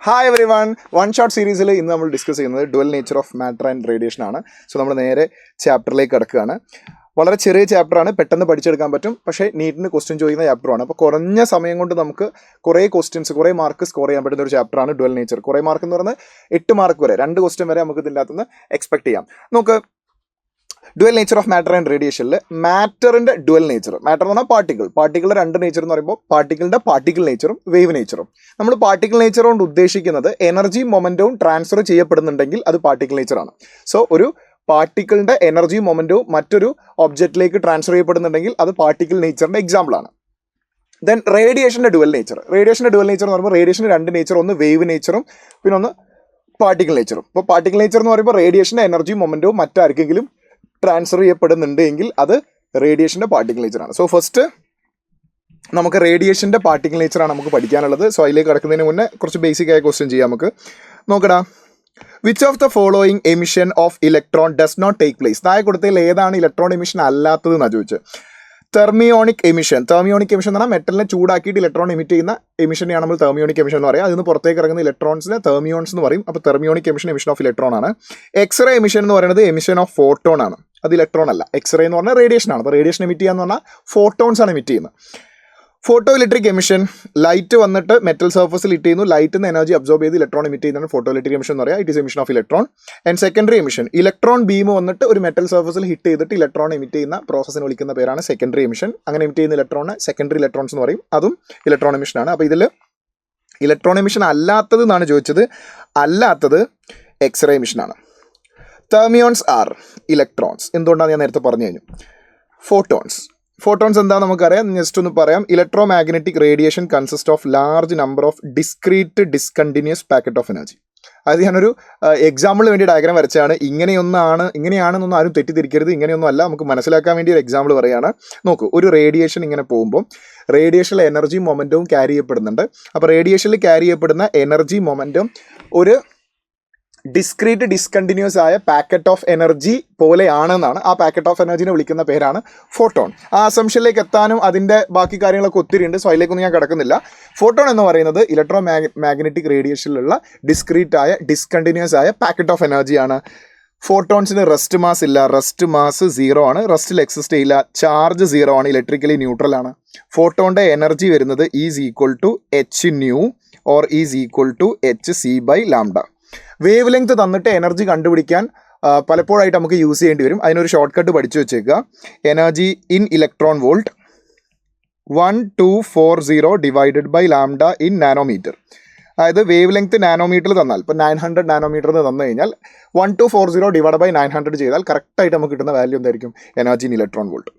Hi every one shot സീരീസിൽ ഇന്ന് നമ്മൾ ഡിസ്കസ് ചെയ്യുന്നത് dual nature of matter and radiation ആണ്. സോ നമ്മൾ നേരെ ചാപ്റ്ററിലേക്ക് കിടക്കുകയാണ്. വളരെ ചെറിയ ചാപ്റ്ററാണ്, പെട്ടെന്ന് പഠിച്ചെടുക്കാൻ പറ്റും. പക്ഷേ നീറ്റിന് ക്വസ്റ്റ്യൻ ചോദിക്കുന്ന ചാപ്റ്ററാണ്. അപ്പോൾ കുറഞ്ഞ സമയം കൊണ്ട് നമുക്ക് കുറേ ക്വസ്റ്റ്യൻസ്, കുറേ മാർക്ക് സ്കോർ ചെയ്യാൻ പറ്റുന്ന ഒരു ചാപ്റ്ററാണ് ഡുവൽ നേച്ചർ. കുറേ മാർക്ക് എന്ന് പറഞ്ഞാൽ 8 മാർക്ക് വരെ, 2 ക്വസ്റ്റ്യൻ വരെ നമുക്ക് ഇതിൻ്റെ അകത്തുനിന്ന് എക്സ്പെക്ട് ചെയ്യാം. നമുക്ക് dual nature of matter and റേഡിയേഷനിൽ മാറ്ററിൻ്റെ ഡുവൽ നേച്ചർ, മാറ്റർ എന്ന് പറഞ്ഞാൽ പാർട്ടിക്കിളുടെ 2 നേച്ചർ എന്ന് പറയുമ്പോൾ പാർട്ടിക്കിളിൻ്റെ പാർട്ടിക്കിൾ നേച്ചറും വേവ് നേച്ചറും. നമ്മൾ പാർട്ടിക്കിൾ നേച്ചർ കൊണ്ട് ഉദ്ദേശിക്കുന്നത് എനർജി മൊമെൻറ്റവും ട്രാൻസ്ഫർ ചെയ്യപ്പെടുന്നുണ്ടെങ്കിൽ അത് പാർട്ടിക്കിൾ നേച്ചറാണ്. സോ ഒരു പാർട്ടിക്കിളിൻ്റെ എനർജി മൊമെൻറ്റവും മറ്റൊരു ഒബ്ജക്റ്റിലേക്ക് ട്രാൻസ്ഫർ ചെയ്യപ്പെടുന്നുണ്ടെങ്കിൽ അത് പാർട്ടിക്കിൾ നേച്ചറിൻ്റെ എക്സാമ്പിളാണ്. ദെൻ റേഡിയേഷൻ്റെ ഡുവൽ നേച്ചർ എന്ന് പറയുമ്പോൾ റേഡിയേഷന് 2 നേച്ചർ, ഒന്ന് വേവ് നേച്ചറും പിന്നെ ഒന്ന് പാർട്ടിക്കിൾ നേച്ചറും. ഇപ്പോൾ പാർട്ടിക്കിൾ നേച്ചർ എന്ന് പറയുമ്പോൾ റേഡിയേഷൻ്റെ എനർജി മൊമെൻറ്റവും മറ്റാർക്കെങ്കിലും ട്രാൻസ്ഫർ ചെയ്യപ്പെടുന്നുണ്ട് എങ്കിൽ അത് റേഡിയേഷൻ്റെ പാർട്ടിക്കിൾ നേച്ചറാണ്. സോ ഫസ്റ്റ് നമുക്ക് റേഡിയേഷൻ്റെ പാർട്ടിക്കിൾ നേച്ചറാണ് നമുക്ക് പഠിക്കാനുള്ളത്. സോ അതിലേക്ക് കിടക്കുന്നതിന് മുന്നേ കുറച്ച് ബേസിക് ആയ ക്വസ്റ്റ്യൻ ചെയ്യാം നമുക്ക്. നോക്കടാ, which of the following emission of electron does not take place? താഴെ കൊടുത്തതിൽ ഏതാണ് ഇലക്ട്രോൺ എമിഷൻ അല്ലാത്തത് എന്നാണ് ചോദിച്ചത്. തെർമിയോണിക് എമിഷൻ എന്ന് പറഞ്ഞാൽ മെറ്റലിനെ ചൂടാക്കിയിട്ട് ഇലക്ട്രോൺ എമിറ്റ് ചെയ്യുന്ന എമിഷനെയാണ് നമ്മൾ തെർമിയോണിക് എമിഷൻ എന്ന് പറയുക. അതിന് പുറത്തേക്ക് ഇറങ്ങുന്ന ഇലക്ട്രോൺസിനെ തെർമിയോൺസ് എന്ന് പറയും. അപ്പോൾ തെർമിയോണിക് എമിഷൻ ഓഫ് ഇലക്ട്രോൺ ആണ്. എക്സ്റേ എമിഷൻ എന്ന് പറയുന്നത് എമിഷൻ ഓഫ് ഫോട്ടോൺ ആണ്. അത് ഇലക്ട്രോൺ അല്ല. എക്സ്റേ എന്ന് പറഞ്ഞാൽ റേഡിയേഷൻ ആണ്. അപ്പോൾ റേഡിയേഷൻ എമിറ്റ് ചെയ്യാന്ന് പറഞ്ഞാൽ ഫോട്ടോൺസ് ആണ് എമിറ്റ് ചെയ്യുന്നത്. ഫോട്ടോ ഇലക്ട്രിക് എമിഷൻ, ലൈറ്റ് വന്നിട്ട് മെറ്റൽ സർഫസിൽ ഇട്ട് ചെയ്യുന്നു, ലൈറ്റിൽ നിന്ന് എനർജി അബ്സോർബ് ചെയ്ത് ഇലക്ട്രോൺ എമിറ്റ് ചെയ്യുന്നതാണ് ഫോട്ടോ ഇലക്ട്രിക് എമിഷൻ എന്ന് പറയുക. It is emission of electron. And secondary emission, electron beam വന്നിട്ട് ഒരു മെറ്റൽ സർഫസിൽ ഹിറ്റ് ചെയ്തിട്ട് ഇലക്ട്രോൺ എമിറ്റ് ചെയ്യുന്ന പ്രോസസ്സിന് വിളിക്കുന്ന പേരാണ് സെക്കൻഡറി എമിഷൻ. അങ്ങനെ എമിറ്റ് ചെയ്യുന്ന ഇലക്ട്രോണ് സെക്കൻഡറി ഇലക്ട്രോൺസ് എന്ന് പറയും. അതും ഇലക്ട്രോൺ എമിഷനാണ്. അപ്പോൾ ഇതിൽ ഇലക്ട്രോൺ എമിഷൻ അല്ലാത്തത് എന്നാണ് ചോദിച്ചത്. അല്ലാത്തത് എക്സ്റേ എമിഷനാണ്. Thermions are electrons. എന്തുകൊണ്ടാണ് ഞാൻ നേരത്തെ പറഞ്ഞു കഴിഞ്ഞു. ഫോട്ടോൺസ് എന്താണെന്ന് നമുക്കറിയാം. ജസ്റ്റ് ഒന്ന് പറയാം. Electro magnetic radiation consist of large number of discrete discontinuous packet of energy. അത് ഞാനൊരു എക്സാമ്പിളിന് വേണ്ടി ഡയഗ്രാം വരച്ചാണ്. ഇങ്ങനെയാണെന്നൊന്നും ആരും തെറ്റിദ്ധരിക്കരുത്. ഇങ്ങനെയൊന്നും അല്ല, നമുക്ക് മനസ്സിലാക്കാൻ വേണ്ടി ഒരു എക്സാമ്പിൾ പറയുകയാണ്. നോക്കൂ, ഒരു റേഡിയേഷൻ ഇങ്ങനെ പോകുമ്പോൾ റേഡിയേഷനിൽ എനർജി മൊമെൻറ്റവും ക്യാരി ചെയ്യപ്പെടുന്നുണ്ട്. അപ്പോൾ റേഡിയേഷനിൽ ക്യാരി ചെയ്യപ്പെടുന്ന എനർജി മൊമെൻറ്റം ഒരു ഡിസ്ക്രീറ്റ് ഡിസ്കണ്ടിന്യൂസ് ആയ പാക്കറ്റ് ഓഫ് എനർജി പോലെയാണെന്നാണ്. ആ പാക്കറ്റ് ഓഫ് എനർജിനെ വിളിക്കുന്ന പേരാണ് ഫോട്ടോൺ. ആ അസംഷനിലേക്ക് എത്താനും അതിൻ്റെ ബാക്കി കാര്യങ്ങളൊക്കെ ഒത്തിരി ഉണ്ട്. സോ അതിലേക്കൊന്നും ഞാൻ കിടക്കുന്നില്ല. ഫോട്ടോൺ എന്ന് പറയുന്നത് ഇലക്ട്രോ മാഗ്നറ്റിക് റേഡിയേഷനിലുള്ള ഡിസ്ക്രീറ്റ് ആയ ഡിസ്കണ്ടിന്യൂസ് ആയ പാക്കറ്റ് ഓഫ് എനർജിയാണ്. ഫോട്ടോൺസിന് റെസ്റ്റ് മാസ് ഇല്ല. റെസ്റ്റ് മാസ് 0 ആണ്. റെസ്റ്റിൽ എക്സിസ്റ്റ് ചെയ്യില്ല. ചാർജ് 0 ആണ്. ഇലക്ട്രിക്കലി ന്യൂട്രൽ ആണ്. ഫോട്ടോണിൻ്റെ എനർജി വരുന്നത് is equal to h nu or is equal to h c by lambda. Wave length തന്നിട്ട് എനർജി കണ്ടുപിടിക്കാൻ പലപ്പോഴായിട്ട് നമുക്ക് യൂസ് ചെയ്യേണ്ടി വരും. അതിനൊരു ഷോർട്ട് കട്ട് പഠിച്ചു വെച്ചേക്കുക. Energy in electron volt 1240 divided by lambda in nanometre. അതായത് വേവ് ലെങ്ത് നാനോമീറ്ററിൽ തന്നാൽ, ഇപ്പോൾ 900 നാനോമീറ്ററിൽ തന്നു കഴിഞ്ഞാൽ 1240 ഡിവൈഡ് ബൈ 900 ചെയ്താൽ കറക്റ്റായിട്ട് നമുക്ക് കിട്ടുന്ന വാല്യൂ എന്തായിരിക്കും? Energy in electron volt.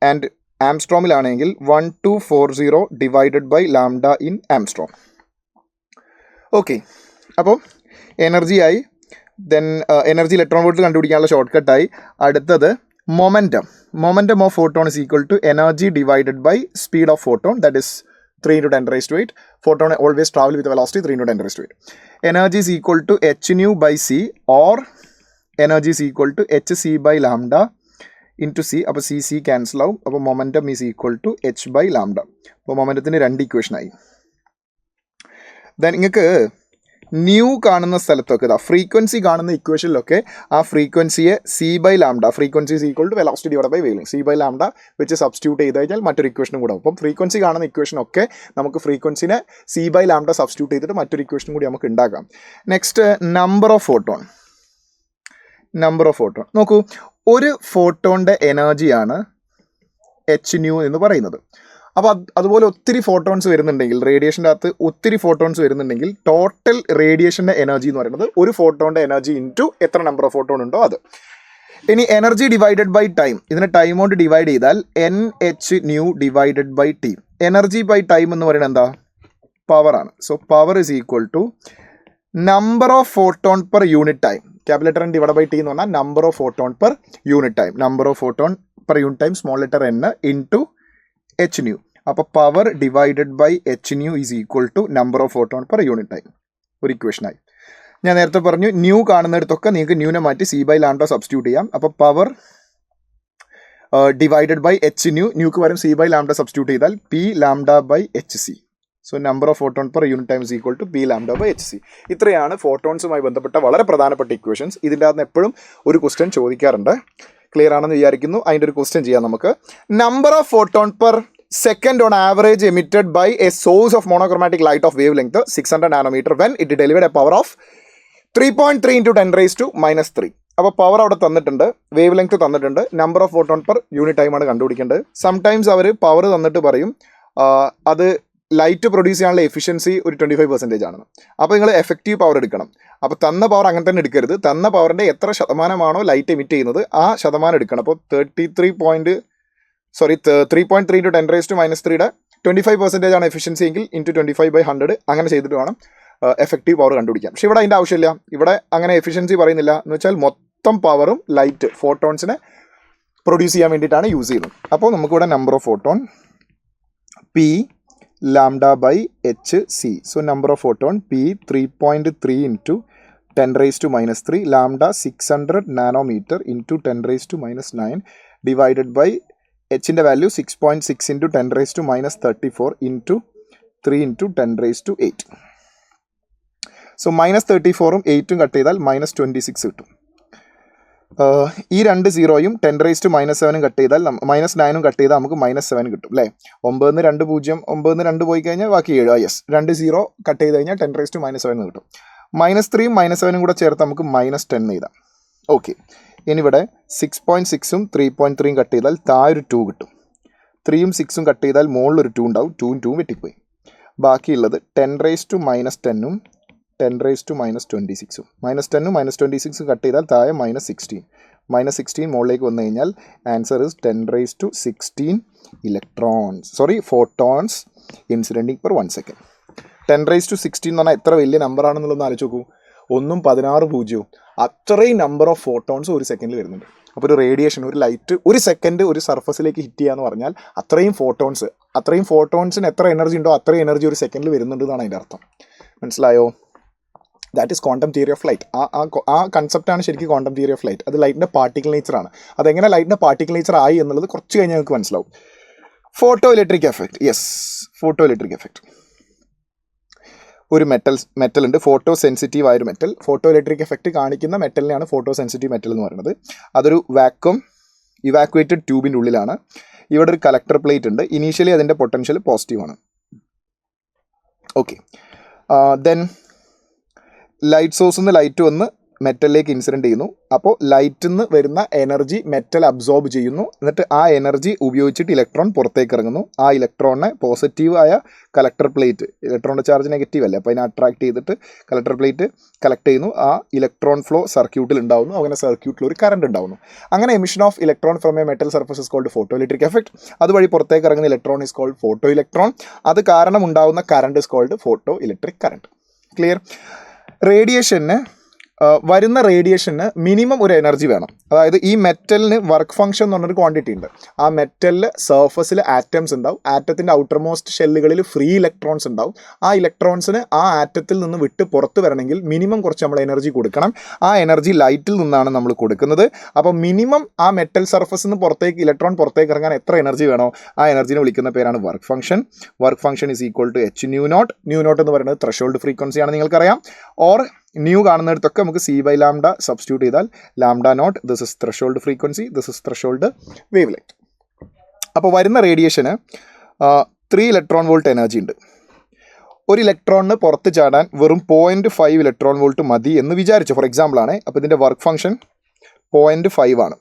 And ആംസ്ട്രോമിലാണെങ്കിൽ 1240 divided by lambda in angstrom. Okay, അപ്പോൾ എനർജിയായി. ദെൻ എനർജി ഇലക്ട്രോൺ വോൾട്ട് കണ്ടുപിടിക്കാനുള്ള ഷോർട്ട് കട്ടായി. അടുത്തത് momentum of photon is equal to energy divided by speed of photon, that is 3 × 10⁸. Photon always travel with velocity 3 × 10⁸. Energy is equal to h nu by c or energy is equal to h c by lambda into C. അപ്പോൾ c cancel ആവും. അപ്പോൾ momentum is equal to h by lambda. അപ്പോൾ മൊമെൻറ്റത്തിന് 2 ഇക്വേഷനായി. Then നിങ്ങൾക്ക് new കാണുന്ന സ്ഥലത്തൊക്കെ frequency കാണുന്ന ഇക്വേഷനിലൊക്കെ ആ ഫ്രീക്വൻസിയെ c by lambda, frequency is equal to velocity divide by wavelength, c by lambda വെച്ച് സബ്സ്റ്റിറ്റ്യൂട്ട് ചെയ്ത് കഴിഞ്ഞാൽ മറ്റൊരു ഇക്വേഷനും കൂടെ. അപ്പം ഫ്രീക്വൻസി കാണുന്ന ഇക്വേഷനൊക്കെ നമുക്ക് ഫ്രീക്വൻസിനെ സി ബൈ ലാംഡ സബ്സ്റ്റിറ്റ്യൂട്ട് ചെയ്തിട്ട് മറ്റൊരു ഇക്വേഷനും കൂടി നമുക്ക് ഉണ്ടാക്കാം. Next number of photon. നോക്കൂ, ഒരു ഫോട്ടോണിൻ്റെ എനർജിയാണ് എച്ച് ന്യൂ എന്ന് പറയുന്നത്. അപ്പോൾ അതുപോലെ ഒത്തിരി ഫോട്ടോൺസ് വരുന്നുണ്ടെങ്കിൽ, റേഡിയേഷൻ്റെ അകത്ത് ഒത്തിരി ഫോട്ടോൺസ് വരുന്നുണ്ടെങ്കിൽ ടോട്ടൽ റേഡിയേഷൻ്റെ എനർജി എന്ന് പറയുന്നത് ഒരു ഫോട്ടോണിൻ്റെ എനർജി ഇൻറ്റു എത്ര നമ്പർ ഓഫ് ഫോട്ടോൺ ഉണ്ടോ അത്. ഇനി എനർജി ഡിവൈഡഡ് ബൈ ടൈം, ഇതിനെ ടൈം കൊണ്ട് ഡിവൈഡ് ചെയ്താൽ n h nu divided by t. Energy by time എന്ന് പറയുന്നത് എന്താ? പവറാണ്. So power is equal to number of photon per unit time. Capital N divide by t എന്ന് പറഞ്ഞാൽ number of photon per unit time. Number of photon per unit time small letter n into H nu. അപ്പോൾ power divided by h nu is equal to number of photon per unit time. ഒരു ഇക്വേഷനായി. ഞാൻ നേരത്തെ പറഞ്ഞു new കാണുന്നിടത്തൊക്കെ നിങ്ങൾക്ക് ന്യൂനെ മാറ്റി C by lambda substitute ചെയ്യാം. അപ്പോൾ പവർ ഡിവൈഡഡ് ബൈ എച്ച് ന്യൂക്ക് പകരം സി ബൈ ലാംഡ സബ്സ്റ്റിറ്റ്യൂട്ട് ചെയ്താൽ P lambda by h c. So number of photon per unit time is equal to P lambda by h c. ഇത്രയാണ് ഫോട്ടോൺസുമായി ബന്ധപ്പെട്ട വളരെ പ്രധാനപ്പെട്ട ഇക്വേഷൻസ്. ഇതിൻ്റെ അകത്ത് എപ്പോഴും ഒരു ക്വസ്റ്റ്യൻ ചോദിക്കാറുണ്ട്. ക്ലിയർ ആണെന്ന് വിചാരിക്കുന്നു. അതിൻ്റെ ഒരു ക്വസ്റ്റ്യൻ ചെയ്യാം നമുക്ക്. Number of photon per second on average emitted by a source of monochromatic light of wavelength 600 nanometer when it delivered a power of 3.3 into 10 raised to minus 3. അപ്പോൾ പവർ അവിടെ തന്നിട്ടുണ്ട്, വേവ് ലെങ്ത് തന്നിട്ടുണ്ട്, number of photon per unit ടൈമാണ് കണ്ടുപിടിക്കേണ്ടത്. Sometimes അവർ power തന്നിട്ട് പറയും അത് light produce ചെയ്യാനുള്ള എഫിഷ്യൻസി ഒരു 25% ആണെന്ന്. അപ്പോൾ നിങ്ങൾ എഫക്റ്റീവ് പവർ എടുക്കണം. അപ്പോൾ തന്ന പവർ അങ്ങനെ തന്നെ എടുക്കരുത്. തന്ന പവറിൻ്റെ എത്ര ശതമാനമാണോ ലൈറ്റ് എമിറ്റ് ചെയ്യുന്നത് ആ ശതമാനം എടുക്കണം. അപ്പോൾ 3.3 into 10 raised to minus 3യുടെ 25% ആണ് എഫിഷ്യൻസി എങ്കിൽ ഇൻറ്റു 25/100 അങ്ങനെ ചെയ്തിട്ട് വേണം എഫക്റ്റീവ് പവർ കണ്ടുപിടിക്കാം. പക്ഷേ ഇവിടെ അതിൻ്റെ ആവശ്യമില്ല. ഇവിടെ അങ്ങനെ എഫിഷ്യൻസി പറയുന്നില്ല. എന്ന് വെച്ചാൽ മൊത്തം പവറും ലൈറ്റ് ഫോട്ടോൺസിനെ പ്രൊഡ്യൂസ് ചെയ്യാൻ വേണ്ടിയിട്ടാണ് യൂസ് ചെയ്യുന്നത്. അപ്പോൾ നമുക്കിവിടെ number of photon P lambda by h c. So number of photon P 3.3 into 10 raised to minus 3 lambda 600 nanometre into 10 raised to minus 9 divided by എച്ചിൻ്റെ value 6.6 into 10 raised to minus 34 into 3 into 10 raised to 8. So minus 34ഉം 8ഉം cut ചെയ്താൽ minus 26 കിട്ടും. ഈ രണ്ട് സീറോയും 10 raised to minus 7ഉം cut ചെയ്താൽ മൈനസ് 9ഉം കട്ട് ചെയ്താൽ നമുക്ക് മൈനസ് 7 കിട്ടും അല്ലേ. 9 2 0 9 2 പോയി കഴിഞ്ഞാൽ ബാക്കി 7. യെസ്, 2 0 കട്ട് ചെയ്ത് കഴിഞ്ഞാൽ 10 raised to minus 7 കിട്ടും. മൈനസ് 3ഉം മൈനസ് 7ഉം കൂടെ ചേർത്ത് നമുക്ക് മൈനസ് 10 എഴുതാം. ഓക്കെ, ഇനിവിടെ 6.6ഉം 3.3ഉം കട്ട് ചെയ്താൽ താഴെ ഒരു 2 കിട്ടും. 3ഉം 6ഉം കട്ട് ചെയ്താൽ മുകളിലൊരു 2 ഉണ്ടാവും. 2ഉം 2ഉം വെട്ടിപ്പോയി. ബാക്കിയുള്ളത് 10 raised to minus 10ഉം 10 raised to minus 26ഉം. മൈനസ് 10ഉം മൈനസ് 26ഉം കട്ട് ചെയ്താൽ താഴെ മൈനസ് 16. മൈനസ് 16 മുകളിലേക്ക് വന്നു കഴിഞ്ഞാൽ answer is 10 raised to 16 photons incidenting per 1 second. 10 raised to 16 എന്ന് പറഞ്ഞാൽ എത്ര വലിയ നമ്പർ ആണെന്നുള്ളതൊന്ന് ആലോചിച്ച് നോക്കൂ. 1ഉം 16 0 അത്രയും നമ്പർ ഓഫ് ഫോട്ടോൺസ് ഒരു സെക്കൻഡിൽ വരുന്നുണ്ട്. അപ്പോൾ ഒരു റേഡിയേഷൻ, ഒരു ലൈറ്റ് ഒരു സെക്കൻഡ് ഒരു സർഫസിലേക്ക് ഹിറ്റ് ചെയ്യുക എന്ന് പറഞ്ഞാൽ അത്രയും ഫോട്ടോൺസിന് എത്ര എനർജി ഉണ്ടോ അത്രയും എനർജി ഒരു സെക്കൻഡിൽ വരുന്നുണ്ട് എന്നാണ് അതിൻ്റെ അർത്ഥം. മനസ്സിലായോ? That is quantum theory of light. ആ കൺസെപ്റ്റാണ് ശരിക്കും ക്വാണ്ടം തിയറി ഓഫ് ലൈറ്റ്. അത് ലൈറ്റിൻ്റെ പാർട്ടിക്കൽ നേച്ചറാണ്. അതെങ്ങനെ ലൈറ്റിൻ്റെ പാർട്ടിക്കൽ നേച്ചർ ആയി എന്നുള്ളത് കുറച്ച് കഴിഞ്ഞാൽ നിങ്ങൾക്ക് മനസ്സിലാവും. Photo electric effect. Yes, photo electric effect. ഒരു മെറ്റൽ ഉണ്ട്, ഫോട്ടോ സെൻസിറ്റീവ് ആയൊരു മെറ്റൽ. ഫോട്ടോ ഇലക്ട്രിക് എഫക്റ്റ് കാണിക്കുന്ന മെറ്റലിനെയാണ് ഫോട്ടോ സെൻസിറ്റീവ് മെറ്റൽ എന്ന് പറയുന്നത്. അതൊരു ഇവാക്വേറ്റഡ് ട്യൂബിൻ്റെ ഉള്ളിലാണ്. ഇവിടെ ഒരു കളക്ടർ പ്ലേറ്റ് ഉണ്ട്. ഇനീഷ്യലി അതിൻ്റെ പൊട്ടൻഷ്യൽ പോസിറ്റീവാണ്. ഓക്കെ, ദെൻ ലൈറ്റ് സോഴ്സിൽ നിന്ന് ലൈറ്റ് വന്ന് മെറ്റലിലേക്ക് ഇൻസിഡൻറ്റ് ചെയ്യുന്നു. അപ്പോൾ ലൈറ്റിൽ നിന്ന് വരുന്ന എനർജി മെറ്റൽ അബ്സോർബ് ചെയ്യുന്നു. എന്നിട്ട് ആ എനർജി ഉപയോഗിച്ചിട്ട് ഇലക്ട്രോൺ പുറത്തേക്ക് ഇറങ്ങുന്നു. ആ ഇലക്ട്രോണിനെ പോസിറ്റീവ് ആയ കളക്ടർ പ്ലേറ്റ്, ഇലക്ട്രോണിൻ്റെ ചാർജ് നെഗറ്റീവ് അല്ലേ, അപ്പോൾ അതിനെ അട്രാക്ട് ചെയ്തിട്ട് കളക്ടർ പ്ലേറ്റ് കളക്ട് ചെയ്യുന്നു. ആ ഇലക്ട്രോൺ ഫ്ലോ സർക്യൂട്ടിൽ ഉണ്ടാവുന്നു. അങ്ങനെ സർക്യൂട്ടിൽ ഒരു കറണ്ട് ഉണ്ടാവുന്നു. അങ്ങനെ emission of electron from a metal surface is called photo electric effect. അതുവഴി പുറത്തേക്ക് ഇറങ്ങുന്ന electron is called photo electron. അത് കാരണം ഉണ്ടാവുന്ന current is called photo electric current. Clear? വരുന്ന റേഡിയേഷന് മിനിമം ഒരു എനർജി വേണം. അതായത് ഈ മെറ്റലിന് വർക്ക് ഫംഗ്ഷൻ എന്ന് പറഞ്ഞൊരു ക്വാണ്ടിറ്റി ഉണ്ട്. ആ മെറ്റലിൽ സർഫസിൽ ആറ്റംസ് ഉണ്ടാവും. ആറ്റത്തിൻ്റെ ഔട്ടർ മോസ്റ്റ് ഷെല്ലുകളിൽ ഫ്രീ ഇലക്ട്രോൺസ് ഉണ്ടാവും. ആ ഇലക്ട്രോൺസിന് ആ ആറ്റത്തിൽ നിന്ന് വിട്ട് പുറത്ത് വരണമെങ്കിൽ മിനിമം കുറച്ച് നമ്മൾ എനർജി കൊടുക്കണം. ആ എനർജി ലൈറ്റിൽ നിന്നാണ് നമ്മൾ കൊടുക്കുന്നത്. അപ്പോൾ മിനിമം ആ മെറ്റൽ സർഫസിൽ നിന്ന് ഇലക്ട്രോൺ പുറത്തേക്ക് ഇറങ്ങാൻ എത്ര എനർജി വേണോ ആ എനർജിനെ വിളിക്കുന്ന പേരാണ് work function. Work function is equal to h nu naught. Nu naught എന്ന് പറയുന്നത് ത്രഷോൾഡ് ഫ്രീക്വൻസിയാണ്, നിങ്ങൾക്കറിയാം. ഓർ ന്യൂ കാണുന്നിടത്തൊക്കെ നമുക്ക് സി ബൈ ലാംഡ സബ്സ്റ്റിറ്റ്യൂട്ട് ചെയ്താൽ lambda naught, this is threshold frequency, this is threshold wave length. അപ്പോൾ വരുന്ന റേഡിയേഷന് 3 ഇലക്ട്രോൺ വോൾട്ട് എനർജി ഉണ്ട്. ഒരു ഇലക്ട്രോണിന് പുറത്ത് ചാടാൻ വെറും 0.5 ഇലക്ട്രോൺ വോൾട്ട് മതി എന്ന് വിചാരിച്ചു, ഫോർ എക്സാമ്പിൾ ആണ്. അപ്പോൾ ഇതിൻ്റെ വർക്ക് ഫംഗ്ഷൻ 0.5 ആണ്.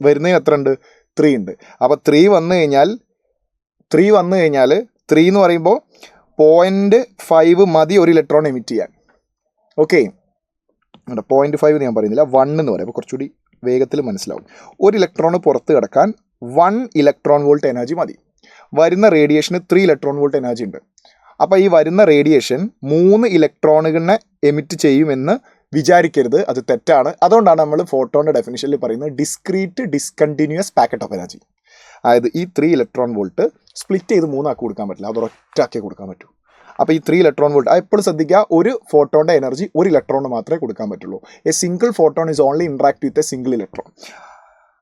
വരുന്നതിന് എത്ര ഉണ്ട്? 3 ഉണ്ട്. അപ്പോൾ 3 വന്നു കഴിഞ്ഞാൽ 3 എന്ന് പറയുമ്പോൾ 0.5 മതി ഒരു ഇലക്ട്രോൺ എമിറ്റ് ചെയ്യാൻ. ഓക്കെ, 0.5 ഞാൻ പറയുന്നില്ല, 1 എന്ന് പറയും. അപ്പോൾ കുറച്ചുകൂടി വേഗത്തിൽ മനസ്സിലാവും. ഒരു ഇലക്ട്രോണ് പുറത്ത് കിടക്കാൻ 1 ഇലക്ട്രോൺ വോൾട്ട് എനർജി മതി. വരുന്ന റേഡിയേഷന് 3 ഇലക്ട്രോൺ വോൾട്ട് എനർജി ഉണ്ട്. അപ്പോൾ ഈ വരുന്ന റേഡിയേഷൻ 3 ഇലക്ട്രോണുകളെ എമിറ്റ് ചെയ്യുമെന്ന് വിചാരിക്കരുത്, അത് തെറ്റാണ്. അതുകൊണ്ടാണ് നമ്മൾ ഫോട്ടോണിൻ്റെ ഡെഫിനിഷനിൽ പറയുന്നത് discrete discontinuous packet of energy. അതായത് ഈ 3 ഇലക്ട്രോൺ വോൾട്ട് സ്പ്ലിറ്റ് ചെയ്ത് 3 ആക്കി കൊടുക്കാൻ പറ്റില്ല, അത് ഒറ്റയാക്കി കൊടുക്കാൻ പറ്റൂ. അപ്പോൾ ഈ 3 ഇലക്ട്രോൺ വോൾട്ട് എപ്പോഴും ശ്രദ്ധിക്കുക, ഒരു ഫോട്ടോണിൻ്റെ എനർജി ഒരു ഇലക്ട്രോണിന് മാത്രമേ കൊടുക്കാൻ പറ്റുള്ളൂ. A single photon is only interact with a single electron.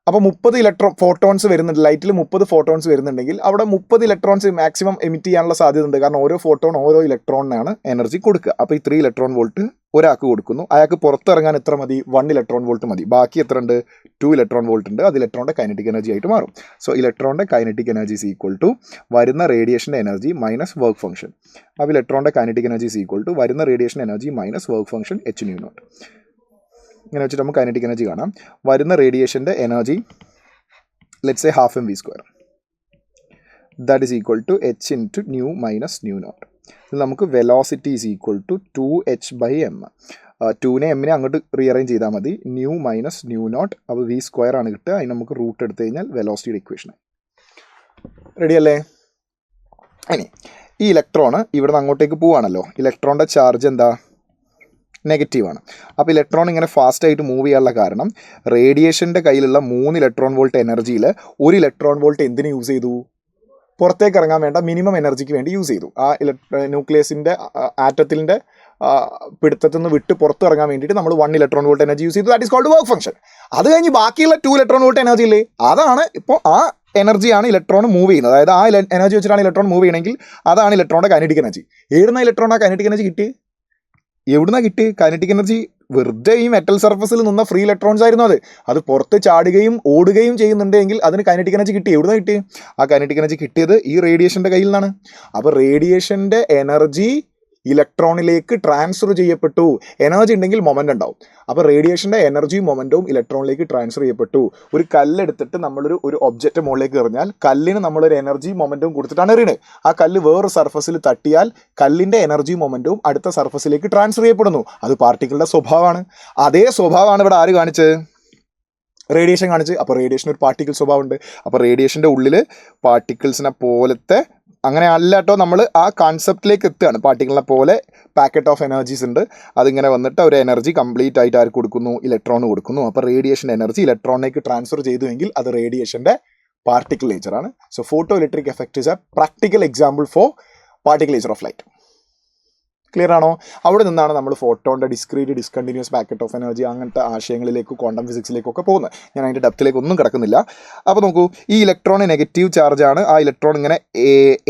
അപ്പോൾ 30 ഫോട്ടോൺസ് വരുന്നുണ്ട്, ലൈറ്റിൽ 30 ഫോട്ടോൺസ് വരുന്നുണ്ടെങ്കിൽ അവിടെ 30 ഇലക്ട്രോൺസ് മാക്സിമം എമിറ്റ് ചെയ്യാനുള്ള സാധ്യത ഉണ്ട്. കാരണം ഓരോ ഫോട്ടോൺ ഓരോ ഇലക്ട്രോണിനാണ് എനർജി കൊടുക്കുക. അപ്പോൾ ഈ 3 ഇലക്ട്രോൺ വോൾട്ട് ഒരാൾക്ക് കൊടുക്കുന്നു. അയാൾക്ക് പുറത്തിറങ്ങാൻ എത്ര മതി? 1 ഇലക്ട്രോൺ വോൾട്ട് മതി. ബാക്കി എത്ര ഉണ്ട്? 2 ഇലക്ട്രോൺ വോൾട്ട് ഉണ്ട്. അത് ഇലക്ട്രോണിൻ്റെ കൈനറ്റിക് എനർജി ആയിട്ട് മാറും. സോ ഇലക്ട്രോണിൻ്റെ kinetic energy is equal to വരുന്ന റേഡിയേഷൻ്റെ എനർജി മൈനസ് വർക്ക് ഫംഗ്ഷൻ. അപ്പോൾ ഇലക്ട്രോണിൻ്റെ kinetic energy is equal to വരുന്ന radiation energy minus work function h nu naught. ഇങ്ങനെ വെച്ചിട്ട് നമുക്ക് കൈനറ്റിക് എനർജി കാണാം. വരുന്ന റേഡിയേഷൻ്റെ energy let's say 12 mv². That is equal to h into nu minus nu naught. ഇതിൽ നമുക്ക് velocity is equal to 2h/m. 2നെ എമ്മിനെ അങ്ങോട്ട് റീഅറേഞ്ച് ചെയ്താൽ മതി. Nu minus nu naught. അപ്പോൾ v² ആണ് കിട്ടുക. അതിന് നമുക്ക് റൂട്ട് എടുത്തു കഴിഞ്ഞാൽ വെലോസിറ്റിയുടെ ഇക്വേഷനായി. റെഡി അല്ലേ? ഇനി ഈ ഇലക്ട്രോണ് ഇവിടെ നിന്ന് അങ്ങോട്ടേക്ക് പോവുകയാണല്ലോ. ഇലക്ട്രോണിൻ്റെ ചാർജ് എന്താ? നെഗറ്റീവാണ്. അപ്പോൾ ഇലക്ട്രോൺ ഇങ്ങനെ ഫാസ്റ്റായിട്ട് മൂവ് ചെയ്യാനുള്ള കാരണം റേഡിയേഷൻ്റെ കയ്യിലുള്ള 3 ഇലക്ട്രോൺ വോൾട്ട് എനർജിയിൽ 1 ഇലക്ട്രോൺ വോൾട്ട് എന്തിന് യൂസ് ചെയ്തു? പുറത്തേക്ക് ഇറങ്ങാൻ വേണ്ട മിനിമം എനർജിക്ക് വേണ്ടി യൂസ് ചെയ്തു. ആ ന്യൂക്ലിയസിൻ്റെ ആറ്റത്തിൻ്റെ പിടുത്തത്തിൽ നിന്ന് വിട്ട് പുറത്ത് ഇറങ്ങാൻ വേണ്ടിയിട്ട് നമ്മൾ 1 ഇലക്ട്രോൺ വോൾട്ട് എനർജി യൂസ് ചെയ്തു. That is called work function. അത് കഴിഞ്ഞ് ബാക്കിയുള്ള 2 ഇലക്ട്രോൺ വോൾട്ട് എനർജി ഇല്ലേ, അതാണ് ഇപ്പോൾ ആ എനർജിയാണ് ഇലക്ട്രോൺ മൂവ് ചെയ്യുന്നത്. അതായത് ആ എനർജി വെച്ചിട്ടാണ് ഇലക്ട്രോൺ മൂവ് ചെയ്യണമെങ്കിൽ അതാണ് ഇലക്ട്രോണിൻ്റെ കൈനറ്റിക് എനർജി. ഏടുന്ന ഇലക്ട്രോൺ ആ കൈനറ്റിക് എനർജി കിട്ടി? എവിടുന്നാണ് കിട്ടി? കൈനറ്റിക് എനർജി വെറുതെ ഈ മെറ്റൽ സർഫസിൽ നിന്ന ഫ്രീ ഇലക്ട്രോൺസ് ആയിരുന്നു. അത് പുറത്ത് ചാടുകയും ഓടുകയും ചെയ്യുന്നുണ്ടെങ്കിൽ അതിന് കൈനറ്റിക് എനർജി കിട്ടി. എവിടുന്നാണ് കിട്ടി? ആ കൈനറ്റിക് എനർജി കിട്ടിയത് ഈ റേഡിയേഷൻ്റെ കയ്യിൽ നിന്നാണ്. അപ്പോൾ റേഡിയേഷൻ്റെ എനർജി ഇലക്ട്രോണിലേക്ക് ട്രാൻസ്ഫർ ചെയ്യപ്പെട്ടു. എനർജി ഉണ്ടെങ്കിൽ മൊമെൻ്റ് ഉണ്ടാവും. അപ്പോൾ റേഡിയേഷൻ്റെ എനർജിയും മൊമെൻറ്റവും ഇലക്ട്രോണിലേക്ക് ട്രാൻസ്ഫർ ചെയ്യപ്പെട്ടു. ഒരു കല്ലെടുത്തിട്ട് നമ്മളൊരു ഒബ്ജക്റ്റ് മുകളിലേക്ക് എറിഞ്ഞാൽ കല്ലിന് നമ്മളൊരു എനർജി മൊമെൻറ്റവും കൊടുത്തിട്ടാണ് എറിയുന്നത്. ആ കല്ല് വേറൊരു സർഫസിൽ തട്ടിയാൽ കല്ലിൻ്റെ എനർജി മൊമെൻറ്റവും അടുത്ത സർഫസിലേക്ക് ട്രാൻസ്ഫർ ചെയ്യപ്പെടുന്നു. അത് പാർട്ടിക്കിളുടെ സ്വഭാവമാണ്. അതേ സ്വഭാവമാണ് ഇവിടെ ആര് കാണിച്ചത്? റേഡിയേഷൻ കാണിച്ച്. അപ്പോൾ റേഡിയേഷൻ ഒരു പാർട്ടിക്കിൾ സ്വഭാവമുണ്ട്. അപ്പോൾ റേഡിയേഷൻ്റെ ഉള്ളിൽ പാർട്ടിക്കിൾസിനെ പോലത്തെ അങ്ങനെ അല്ല കേട്ടോ, നമ്മൾ ആ കോൺസെപ്റ്റിലേക്ക് എത്തുകയാണ്. പാർട്ടിക്കിളിനെ പോലെ പാക്കറ്റ് ഓഫ് എനർജീസ് ഉണ്ട്. അതിങ്ങനെ വന്നിട്ട് ഒരു എനർജി കംപ്ലീറ്റ് ആയിട്ട് ആർക്ക് കൊടുക്കുന്നു? ഇലക്ട്രോൺ കൊടുക്കുന്നു. അപ്പോൾ റേഡിയേഷൻ എനർജി ഇലക്ട്രോണിലേക്ക് ട്രാൻസ്ഫർ ചെയ്തുവെങ്കിൽ അത് റേഡിയേഷൻ്റെ പാർട്ടിക്കിൾ നേച്ചറാണ്. So photo electric effect is a practical example for particle nature of light. Clear ആണോ? അവിടെ നിന്നാണ് നമ്മൾ ഫോട്ടോൻ്റെ discrete discontinuous packet of energy അങ്ങനത്തെ ആശയങ്ങളിലേക്ക് ക്വാണ്ടം ഫിസിക്സിലേക്കൊക്കെ പോകുന്നത്. ഞാൻ അതിൻ്റെ ഡെപ്തിലേക്ക് ഒന്നും കിടക്കുന്നില്ല. അപ്പോൾ നോക്കൂ, ഈ ഇലക്ട്രോൺ നെഗറ്റീവ് ചാർജാണ്. ആ ഇലക്ട്രോൺ ഇങ്ങനെ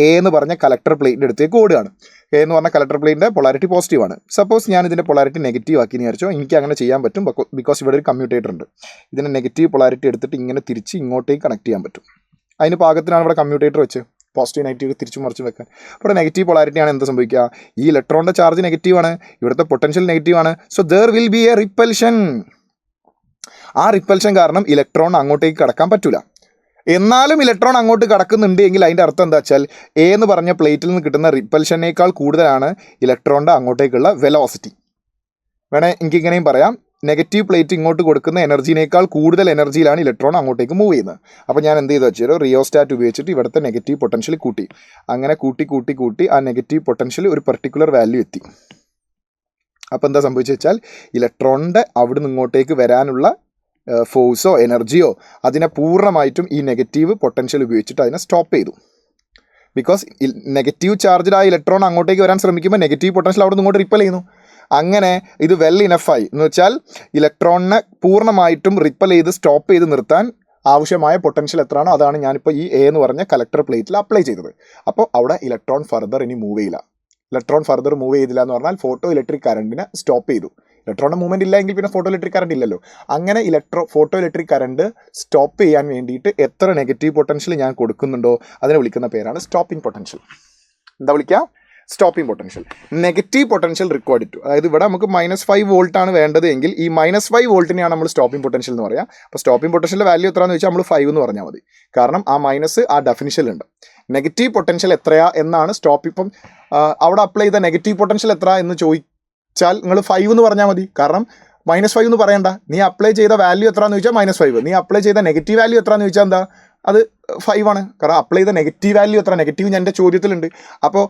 എ എന്ന് പറഞ്ഞ കലക്ടർ പ്ലേറ്റിൻ്റെ അടുത്തേക്ക് ഓടുകയാണ്. എ എന്ന് പറഞ്ഞ കലക്ടർ പ്ലേറ്റിൻ്റെ പൊളാരിറ്റി പോസിറ്റീവാണ്. സപ്പോസ് ഞാൻ ഇതിൻ്റെ പൊളാരിറ്റി നെഗറ്റീവ് ആക്കി വിചാരിച്ചോ, എനിക്ക് അങ്ങനെ ചെയ്യാൻ പറ്റും. ബിക്കോസ് ഇവിടെ ഒരു കമ്മ്യൂട്ടേറ്റർ ഉണ്ട്. ഇതിൻ്റെ നെഗറ്റീവ് പൊളാരിറ്റി എടുത്തിട്ട് ഇങ്ങനെ തിരിച്ച് ഇങ്ങോട്ടേക്ക് കണക്ട് ചെയ്യാൻ പറ്റും. അതിന് പാകത്തിനാണ് ഇവിടെ കമ്മ്യൂട്ടേറ്റർ വെച്ച് പോസിറ്റീവ് നെഗറ്റീവ് തിരിച്ചു മറിച്ച് വെക്കാൻ. ഇവിടെ നെഗറ്റീവ് പൊളാരിറ്റിയാണ് എന്താ സംഭവിക്കുക? ഈ ഇലക്ട്രോണിൻ്റെ ചാർജ് നെഗറ്റീവാണ്, ഇവിടുത്തെ പൊട്ടൻഷ്യൽ നെഗറ്റീവാണ്. So there will be A repulsion. ആ റിപ്പൽഷൻ കാരണം ഇലക്ട്രോൺ അങ്ങോട്ടേക്ക് കടക്കാൻ പറ്റില്ല. എന്നാലും ഇലക്ട്രോൺ അങ്ങോട്ട് കടക്കുന്നുണ്ട് എങ്കിൽ അതിൻ്റെ അർത്ഥം എന്താ വെച്ചാൽ എ എന്ന് പറഞ്ഞ പ്ലേറ്റിൽ നിന്ന് കിട്ടുന്ന റിപ്പൽഷനേക്കാൾ കൂടുതലാണ് ഇലക്ട്രോണിൻ്റെ അങ്ങോട്ടേക്കുള്ള വെലോസിറ്റി. വേണേൽ എനിക്കിങ്ങനെയും പറയാം, നെഗറ്റീവ് പ്ലേറ്റ് ഇങ്ങോട്ട് കൊടുക്കുന്ന എനർജിനേക്കാൾ കൂടുതൽ എനർജിയിലാണ് ഇലക്ട്രോൺ അങ്ങോട്ടേക്ക് മൂവ് ചെയ്യുന്നത്. അപ്പോൾ ഞാൻ എന്ത് ചെയ്തു വെച്ചാൽ റിയോസ്റ്റാറ്റ് ഉപയോഗിച്ചിട്ട് ഇവിടുത്തെ നെഗറ്റീവ് പൊട്ടൻഷ്യൽ കൂട്ടി. അങ്ങനെ കൂട്ടി ആ നെഗറ്റീവ് പൊട്ടൻഷ്യൽ ഒരു പെർട്ടിക്കുലർ വാല്യൂ എത്തി. അപ്പോൾ എന്താ സംഭവിച്ചു വെച്ചാൽ ഇലക്ട്രോണിൻ്റെ അവിടെ നിന്ന് ഇങ്ങോട്ടേക്ക് വരാനുള്ള ഫോഴ്സോ എനർജിയോ അതിനെ പൂർണ്ണമായിട്ടും ഈ നെഗറ്റീവ് പൊട്ടൻഷ്യൽ ഉപയോഗിച്ചിട്ട് അതിനെ സ്റ്റോപ്പ് ചെയ്തു. ബിക്കോസ് നെഗറ്റീവ് ചാർജ്ഡ് ആ ഇലക്ട്രോൺ അങ്ങോട്ടേക്ക് വരാൻ ശ്രമിക്കുമ്പോൾ നെഗറ്റീവ് പൊട്ടൻഷ്യൽ അവിടെ നിന്ന് ഇങ്ങോട്ട് റിപ്പൽ ചെയ്യുന്നു. അങ്ങനെ ഇത് വെൽ ഇനഫായി എന്ന് വെച്ചാൽ ഇലക്ട്രോണിനെ പൂർണ്ണമായിട്ടും റിപ്പൽ ചെയ്ത് സ്റ്റോപ്പ് ചെയ്ത് നിർത്താൻ ആവശ്യമായ പൊട്ടൻഷ്യൽ എത്രയാണോ അതാണ് ഞാനിപ്പോൾ ഈ എ എന്ന് പറഞ്ഞ കലക്ടർ പ്ലേറ്റിൽ അപ്ലൈ ചെയ്തത്. അപ്പോൾ അവിടെ ഇലക്ട്രോൺ ഫർദർ ഇനി മൂവ് ചെയ്യില്ല. ഇലക്ട്രോൺ ഫർദർ മൂവ് ചെയ്തില്ല എന്ന് പറഞ്ഞാൽ ഫോട്ടോ ഇലക്ട്രിക് കറണ്ടിനെ സ്റ്റോപ്പ് ചെയ്തു. ഇലക്ട്രോണിൻ്റെ മൂവ്മെൻറ്റ് ഇല്ലെങ്കിൽ പിന്നെ ഫോട്ടോ ഇലക്ട്രിക് കറണ്ട് ഇല്ലല്ലോ. അങ്ങനെ ഫോട്ടോ ഇലക്ട്രിക് കറണ്ട് സ്റ്റോപ്പ് ചെയ്യാൻ വേണ്ടിയിട്ട് എത്ര നെഗറ്റീവ് പൊട്ടൻഷ്യൽ ഞാൻ കൊടുക്കുന്നുണ്ടോ അതിനെ വിളിക്കുന്ന പേരാണ് സ്റ്റോപ്പിംഗ് പൊട്ടൻഷ്യൽ. എന്താ വിളിക്കുക? Stopping potential. Negative potential required to, അതായത് ഇവിടെ നമുക്ക് -5 വോൾട്ടാണ് വേണ്ടത് എങ്കിൽ ഈ -5 വോൾട്ടിനെയാണ് നമ്മൾ സ്റ്റോപ്പിംഗ് പൊട്ടൻഷ്യൽ എന്ന് പറയുക. അപ്പോൾ സ്റ്റോപ്പിംഗ് പൊട്ടൻഷ്യലിൻ്റെ വാല്യൂ എത്രയാണെന്ന് വെച്ചാൽ നമ്മൾ 5 എന്ന് പറഞ്ഞാൽ മതി. കാരണം ആ മൈനസ് ആ ഡെഫിനിഷനിലുണ്ട്. നെഗറ്റീവ് പൊട്ടൻഷ്യൽ എത്രയാ എന്നാണ് ഇപ്പം അവിടെ അപ്ലൈ ചെയ്ത നെഗറ്റീവ് പൊട്ടൻഷ്യൽ എത്ര എന്ന് ചോദിച്ചാൽ നിങ്ങൾ 5 എന്ന് പറഞ്ഞാൽ മതി. കാരണം -5 എന്ന് പറയണ്ട, നീ അപ്ലൈ ചെയ്ത വാല്യൂ എത്രയാണെന്ന് ചോദിച്ചാൽ -5, നീ അപ്ലൈ ചെയ്ത നെഗറ്റീവ് വാല്യൂ എത്രയാണെന്ന് ചോദിച്ചാൽ എന്താ അത് 5 ആണ്. കാരണം അപ്ലൈ ചെയ്ത നെഗറ്റീവ് വാല്യൂ എത്ര, നെഗറ്റീവ് എൻ്റെ ചോദ്യത്തിലുണ്ട്. അപ്പോൾ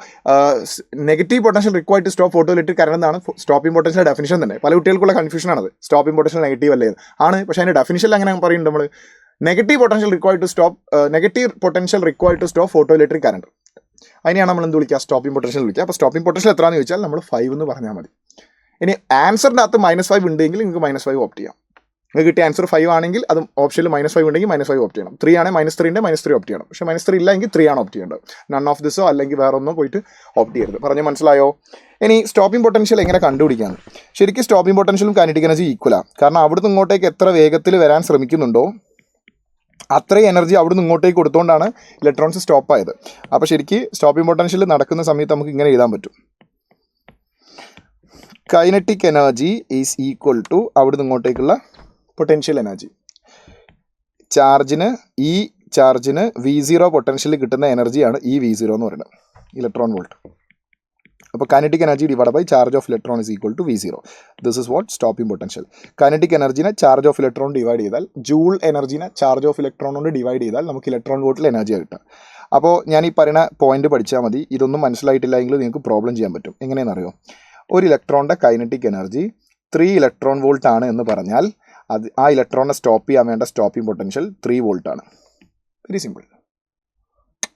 negative potential required to stop photo electric current എന്നാണ് സ്റ്റോപ്പിംഗ് പൊട്ടൻഷ്യൽ ഡെഫിനിഷൻ തന്നെ. പല കുട്ടികൾക്കുള്ള കൺഫ്യൂഷനാണത്, സ്റ്റോപ്പിംഗ് പൊട്ടൻഷ്യൽ നെഗറ്റീവ് അല്ലേ ആണ്. പക്ഷേ അതിൻ്റെ ഡെഫിനിഷനിൽ അങ്ങനെ പറയുന്നുണ്ട് നമ്മൾ negative potential required to stop photo electric current. അതിനെയാണ് നമ്മൾ എന്ത് വിളിക്കുക? സ്റ്റോപ്പിംഗ് പൊട്ടൻഷ്യൽ വിളിക്കുക. അപ്പോൾ സ്റ്റോപ്പിംഗ് പൊട്ടൻഷ്യൽ എത്രയാണെന്ന് ചോദിച്ചാൽ നമ്മൾ 5 എന്ന് പറഞ്ഞാൽ മതി. ഇനി ആൻസറിൻ്റെ അകത്ത് -5 ഉണ്ടെങ്കിൽ നിങ്ങൾക്ക് -5 ഓപ്റ്റ് ചെയ്യാം. നിങ്ങൾക്ക് കിട്ടിയ ആൻസർ 5 ആണെങ്കിൽ അത് ഓപ്ഷനിൽ -5 ഉണ്ടെങ്കിൽ -5 ഓപ്റ്റ് ചെയ്യണം. 3 ആണെങ്കിൽ -3 -3 ഓപ്റ്റ് ചെയ്യണം. പക്ഷേ -3 ഇല്ല എങ്കിൽ 3 ആണ് ഓപ്റ്റ് ചെയ്യേണ്ടത്. നൺ ഓഫ് ദിസോ അല്ലെങ്കിൽ വേറെ ഒന്നോ പോയിട്ട് ഓപ്റ്റ് ചെയ്യരുത്. പറഞ്ഞ് മനസ്സിലായോ? ഇനി സ്റ്റോപ്പിംഗ് പൊട്ടൻഷ്യൽ എങ്ങനെ കണ്ടുപിടിക്കാം? ശരിക്കും സ്റ്റോപ്പിംഗ് പൊട്ടൻഷ്യലും കൈനറ്റിക് എനർജി ഈക്വലാണ്. കാരണം അവിടുന്ന് ഇങ്ങോട്ടേക്ക് എത്ര വേഗത്തിൽ വരാൻ ശ്രമിക്കുന്നുണ്ടോ അത്രയും എനർജി അവിടുന്ന് ഇങ്ങോട്ടേക്ക് കൊടുത്തുകൊണ്ടാണ് ഇലക്ട്രോൺസ് സ്റ്റോപ്പ് ആയത്. അപ്പോൾ ശരിക്കും സ്റ്റോപ്പിംഗ് പൊട്ടൻഷ്യൽ നടക്കുന്ന സമയത്ത് നമുക്ക് ഇങ്ങനെ എഴുതാൻ പറ്റും. Kinetic energy is equal to അവിടുന്ന് ഇങ്ങോട്ടേക്കുള്ള പൊട്ടൻഷ്യൽ എനർജി. ഈ ചാർജിന് V0 പൊട്ടൻഷ്യൽ കിട്ടുന്ന എനർജിയാണ് ഈ V0 എന്ന് പറയുന്നത്, ഇലക്ട്രോൺ വോൾട്ട്. അപ്പോൾ kinetic energy divide by charge of electron is equal to V0. This is what stopping potential. Kinetic എനർജിനെ ചാർജ് ഓഫ് ഇലക്ട്രോൺ ഡിവൈഡ് ചെയ്താൽ, ജൂൾ എനർജിനെ ചാർജ് ഓഫ് ഇലക്ട്രോൺ കൊണ്ട് ഡിവൈഡ് ചെയ്താൽ നമുക്ക് ഇലക്ട്രോൺ വോൾട്ടിൽ എനർജിയാണ് കിട്ടുക. അപ്പോൾ ഞാൻ ഈ പറയുന്ന പോയിന്റ് പഠിച്ചാൽ മതി. ഇതൊന്നും മനസ്സിലായിട്ടില്ല എങ്കിൽ നിങ്ങൾക്ക് പ്രോബ്ലം ചെയ്യാൻ പറ്റും. എങ്ങനെയെന്നറിയോ? ഒരു ഇലക്ട്രോണിൻ്റെ കൈനറ്റിക് എനർജി 3 ഇലക്ട്രോൺ വോൾട്ട് ആണ് എന്ന് പറഞ്ഞാൽ ആ ഇലക്ട്രോണിനെ സ്റ്റോപ്പ് ചെയ്യാൻ വേണ്ട സ്റ്റോപ്പിംഗ് പൊട്ടൻഷ്യൽ 3 വോൾട്ട് ആണ്. Very simple.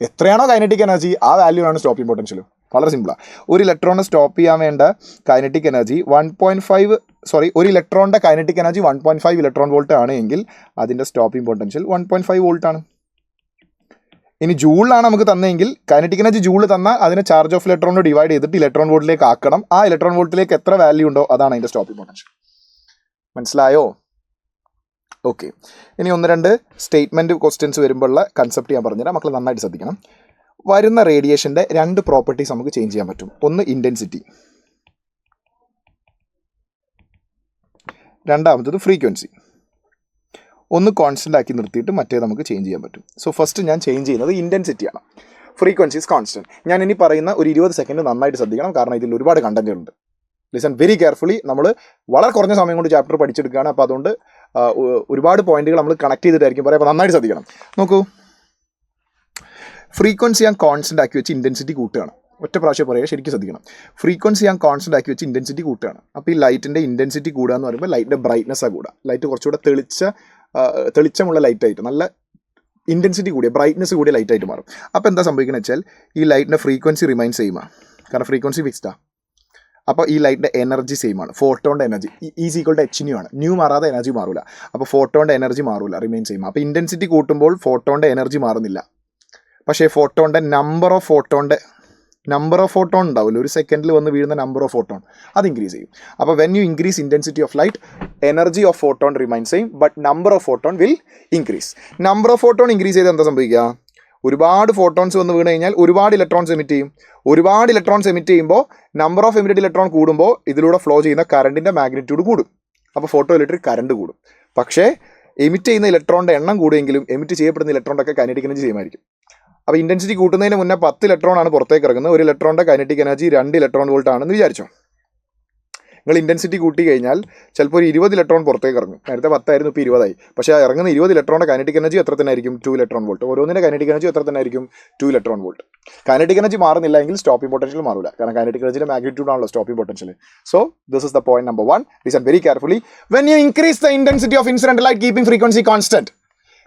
എത്രയാണോ കൈനറ്റിക് എനർജി ആ വാല്യൂ ആണ് സ്റ്റോപ്പിംഗ് പൊട്ടൻഷ്യൽ. വളരെ സിമ്പിളാണ്. ഒരു ഇലക്ട്രോണിനെ സ്റ്റോപ്പ് ചെയ്യാൻ വേണ്ട കൈനറ്റിക് എനർജി ഒരു ഇലക്ട്രോണിൻ്റെ കൈനറ്റിക് എനർജി 1.5 ഇലക്ട്രോൺ വോൾട്ട് ആണ് എങ്കിൽ അതിൻ്റെ സ്റ്റോപ്പിംഗ് പൊട്ടൻഷ്യൽ 1.5 വോൾട്ട് ആണ്. ഇനി ജൂളിലാണ് നമുക്ക് തന്നെങ്കിൽ കൈനറ്റിക് എനർജി ജൂൾ തന്നാൽ അതിനെ ചാർജ് ഓഫ് ഇലക്ട്രോൺ ഡിവൈഡ് ചെയ്തിട്ട് ഇലക്ട്രോൺ വോൾട്ടിലേക്ക് ആക്കണം. ആ ഇലക്ട്രോൺ വോൾട്ടിലേക്ക് എത്ര വാല്യൂ ഉണ്ടോ അതാണ് അതിൻ്റെ സ്റ്റോപ്പിംഗ് പൊട്ടൻഷ്യൽ. മനസ്സിലായോ? ഓക്കെ. ഇനി 1-2 സ്റ്റേറ്റ്മെൻറ്റ് ക്വസ്റ്റ്യൻസ് വരുമ്പോഴുള്ള കൺസെപ്റ്റ് ഞാൻ പറഞ്ഞുതരാം. മക്കൾ നന്നായിട്ട് ശ്രദ്ധിക്കണം. വരുന്ന റേഡിയേഷൻ്റെ 2 പ്രോപ്പർട്ടീസ് നമുക്ക് ചേഞ്ച് ചെയ്യാൻ പറ്റും. ഒന്ന് ഇൻറ്റൻസിറ്റി, രണ്ടാമത്തത് ഫ്രീക്വൻസി. ഒന്ന് കോൺസ്റ്റൻ്റ് ആക്കി നിർത്തിയിട്ട് മറ്റേ നമുക്ക് ചേഞ്ച് ചെയ്യാൻ പറ്റും. സോ ഫസ്റ്റ് ഞാൻ ചേഞ്ച് ചെയ്യുന്നത് ഇൻറ്റൻസിറ്റിയാണ്. Frequency is constant. ഞാൻ ഇനി പറയുന്ന ഒരു 20 സെക്കൻഡ് നന്നായിട്ട് ശ്രദ്ധിക്കണം. കാരണം ഇതിൽ ഒരുപാട് കണ്ടന്റുകളുണ്ട്. Listen very carefully. നമ്മൾ വളരെ കുറഞ്ഞ സമയം കൊണ്ട് ചാപ്റ്റർ പഠിച്ചെടുക്കുകയാണ്. അപ്പോൾ അതുകൊണ്ട് ഒരുപാട് പോയിന്റുകൾ നമ്മൾ കണക്ട് ചെയ്തിട്ടായിരിക്കും പറയാം. അപ്പോൾ നന്നായിട്ട് ശ്രദ്ധിക്കണം. നോക്കൂ, ഫ്രീക്വൻസി ഞാൻ കോൺസ്റ്റൻ്റ് ആക്കി വെച്ച് ഇൻറ്റൻസിറ്റി കൂട്ടുകയാണ്. ഒറ്റ പ്രാവശ്യം പറയുക, ശരിക്കും ശ്രദ്ധിക്കണം. ഫ്രീക്വൻസി ഞാൻ കോൺസ്റ്റൻ്റ് ആക്കി വെച്ച് ഇൻറ്റൻസിറ്റി കൂട്ടുകയാണ്. അപ്പോൾ ഈ ലൈറ്റിൻ്റെ ഇൻറ്റൻസിറ്റി കൂടുക എന്ന് പറയുമ്പോൾ ലൈറ്റിൻ്റെ ബ്രൈറ്റ്നസ്സാണ് കൂടുക. ലൈറ്റ് കുറച്ചുകൂടെ തെളിച്ചമുള്ള ലൈറ്റായിട്ട്, നല്ല ഇൻറ്റൻസിറ്റി കൂടിയ ബ്രൈറ്റ്നസ് കൂടിയ ലൈറ്റായിട്ട് മാറും. അപ്പോൾ എന്താ സംഭവിക്കുന്നത് വെച്ചാൽ ഈ ലൈറ്റിൻ്റെ ഫ്രീക്വൻസി റിമൈൻ സെയിമാണ്. കാരണം ഫ്രീക്വൻസി ഫിക്സ്ഡാണ്. അപ്പോൾ ഈ ലൈറ്റിൻ്റെ എനർജി സെയിം ആണ്. ഫോട്ടോണിൻ്റെ energy is equal to h ആണ്. ന്യൂ മാറാതെ എനർജി മാറില്ല. അപ്പോൾ ഫോട്ടോണിൻ്റെ എനർജി മാറില്ല, റിമെയിൻ സെയിം. അപ്പോൾ ഇൻറ്റൻസിറ്റി കൂട്ടുമ്പോൾ ഫോട്ടോണിൻ്റെ എനർജി മാറുന്നില്ല. പക്ഷേ ഫോട്ടോണിൻ്റെ നമ്പർ ഓഫ് ഫോട്ടോൺ ഉണ്ടാവില്ല, ഒരു സെക്കൻഡിൽ വന്ന് വീഴുന്ന നമ്പർ ഓഫ് ഫോട്ടോൺ അത് ഇൻക്രീസ് ചെയ്യും. അപ്പോൾ when you increase intensity of light, energy of photon remain same, but number of photon will increase. Number of photon increase ചെയ്ത് എന്താ സംഭവിക്കുക? ഒരുപാട് ഫോട്ടോൺസ് വന്ന് വീണ് കഴിഞ്ഞാൽ ഒരുപാട് ഇലക്ട്രോൺസ് എമിറ്റ് ചെയ്യും. ഒരുപാട് ഇലക്ട്രോൺസ് എമിറ്റ് ചെയ്യുമ്പോൾ നമ്പർ ഓഫ് എമിറ്റഡ് ഇലക്ട്രോൺ കൂടുമ്പോൾ ഇതിലൂടെ ഫ്ലോ ചെയ്യുന്ന കറണ്ടിൻ്റെ മാഗ്നിറ്റ്യൂഡ് കൂടും. അപ്പോൾ ഫോട്ടോ ഇലക്ട്രിക് കറണ്ട് കൂടും. പക്ഷേ എമിറ്റ് ചെയ്യുന്ന ഇലക്ട്രോണിൻ്റെ എണ്ണം കൂടുമെങ്കിലും എമിറ്റ് ചെയ്യപ്പെടുന്ന ഇലക്ട്രോണിൻ്റെ ഒക്കെ കൈനറ്റിക് എനർജി ചെയ്യുമായിരിക്കും. അപ്പോൾ ഇൻറ്റൻസിറ്റി കൂട്ടുന്നതിന് മുന്നേ 10 ഇലക്ട്രോൺ ആണ് പുറത്തേക്ക് ഇറങ്ങുന്നത്. ഒരു ഇലക്ട്രോണിൻ്റെ കൈനറ്റിക് എനർജി 2 ഇലക്ട്രോൺ വോൾട്ട് ആണെന്ന് വിചാരിച്ചോ. നിങ്ങൾ ഇൻറ്റൻസിറ്റി കൂട്ടി കഴിഞ്ഞാൽ ചിലപ്പോൾ ഒരു 20 ഇലക്ട്രോൺ പുറത്തേക്ക് ഇറങ്ങും. നേരത്തെ 10 ആയിരുന്നു, ഇപ്പോൾ 20 ആയി. പക്ഷേ ഇറങ്ങുന്ന 20 ഇലക്ട്രോണിൻ്റെ കൈനറ്റിക് എനർജി എത്ര തന്നെ ആയിരിക്കും? 2 ഇലക്ട്രോൺ വോൾട്ട്. ഓരോന്നിൻ്റെ കൈനറ്റിക് എനർജി എത്ര തന്നെ ആയിരിക്കും? 2 ഇലക്ട്രോൺ വോൾട്ട്. കൈനറ്റിക് എനർജി മാറുന്നില്ല എങ്കിൽ സ്റ്റോപ്പിംഗ് പൊട്ടൻഷ്യൽ മാറില്ല. കാരണം കൈനറ്റിക് എനർജിയുടെ മാഗ്നിറ്റ്യൂഡ് ആണല്ലോ stopping potential. So this is the point number 1. Listen very carefully. When you increase the intensity of incident light keeping frequency constant,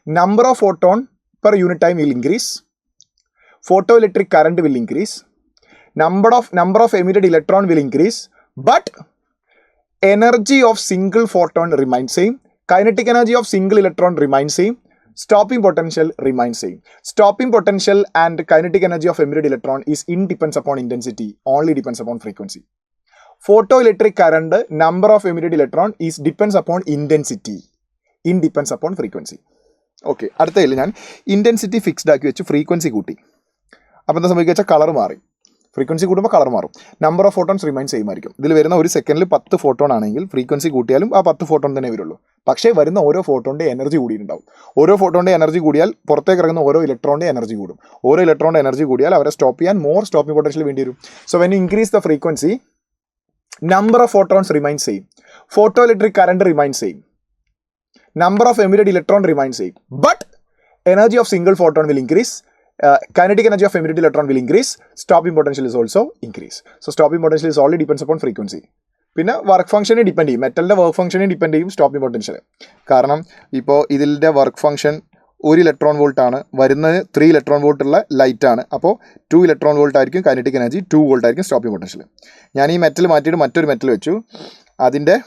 number of photon per unit time will increase. Photoelectric current will increase. Number of emitted electron will increase, but energy of single photon remains same. Kinetic energy of single electron remains same. Stopping potential remains same. Stopping potential and kinetic energy of emitted electron is independent upon intensity, only depends upon frequency. Photoelectric current, number of emitted electron is depends upon intensity, independence upon frequency. Okay, അടുത്തതിൽ ഞാൻ intensity fixed ആക്കി വെച്ച് frequency കൂട്ടി. അപ്പോൾ എന്താ സംഭവിക്കുക വെച്ചാൽ colour മാറി. ഫ്രീക്വൻസി കൂടുമ്പോൾ കളർ മാറും. Number of photons remain same ആയിരിക്കും. ഇതിൽ വരുന്ന ഒരു സെക്കൻഡിൽ 10 ഫോട്ടോൺ ആണെങ്കിൽ ഫ്രീക്വൻസി കൂട്ടിയാലും ആ 10 ഫോട്ടോൺ തന്നെ വരുള്ളൂ. പക്ഷേ വരുന്ന ഓരോ ഫോട്ടോണിൻ്റെ എനർജി കൂടിയിട്ടുണ്ടാവും. ഓരോ ഫോട്ടോണിൻ്റെ എനർജി കൂടിയാൽ പുറത്തേക്ക് ഇറങ്ങുന്ന ഓരോ ഇലക്ട്രോണിൻ്റെ എനർജി കൂടും. ഓരോ ഇലക്ട്രോണിൻ്റെ എനർജി കൂടിയാൽ അവരെ സ്റ്റോപ്പ് ചെയ്യാൻ മോർ സ്റ്റോപ്പിംഗ് പൊട്ടൻഷ്യൽ വേണ്ടി വരും. So when you increase the frequency, number of photons remain same, photoelectric current remain same, number of emitted electron remains same, but energy of single photon will increase. Kinetic energy of emitted electron will increase. Stopping potential is also increase. So stopping potential is only depends upon frequency. പിന്നെ work ഫംഗ്ഷനെ depend ചെയ്യും. മെറ്റലിൻ്റെ work ഫംഗ്ഷനെ depend ചെയ്യും stopping potential. കാരണം ഇപ്പോൾ ഇതിൻ്റെ work function 1 electron volt ആണ്, വരുന്നത് 3 ഇലക്ട്രോൺ വോൾട്ടുള്ള ലൈറ്റ് ആണ്. അപ്പോൾ 2 ഇലക്ട്രോൺ വോൾട്ട് ആയിരിക്കും കൈനറ്റിക് എനർജി, 2 വോൾട്ട് ആയിരിക്കും സ്റ്റോപ്പിംഗ് പൊട്ടൻഷ്യൽ. ഞാൻ ഈ മെറ്റൽ മാറ്റിയിട്ട് മറ്റൊരു മെറ്റൽ വെച്ചു. അതിൻ്റെ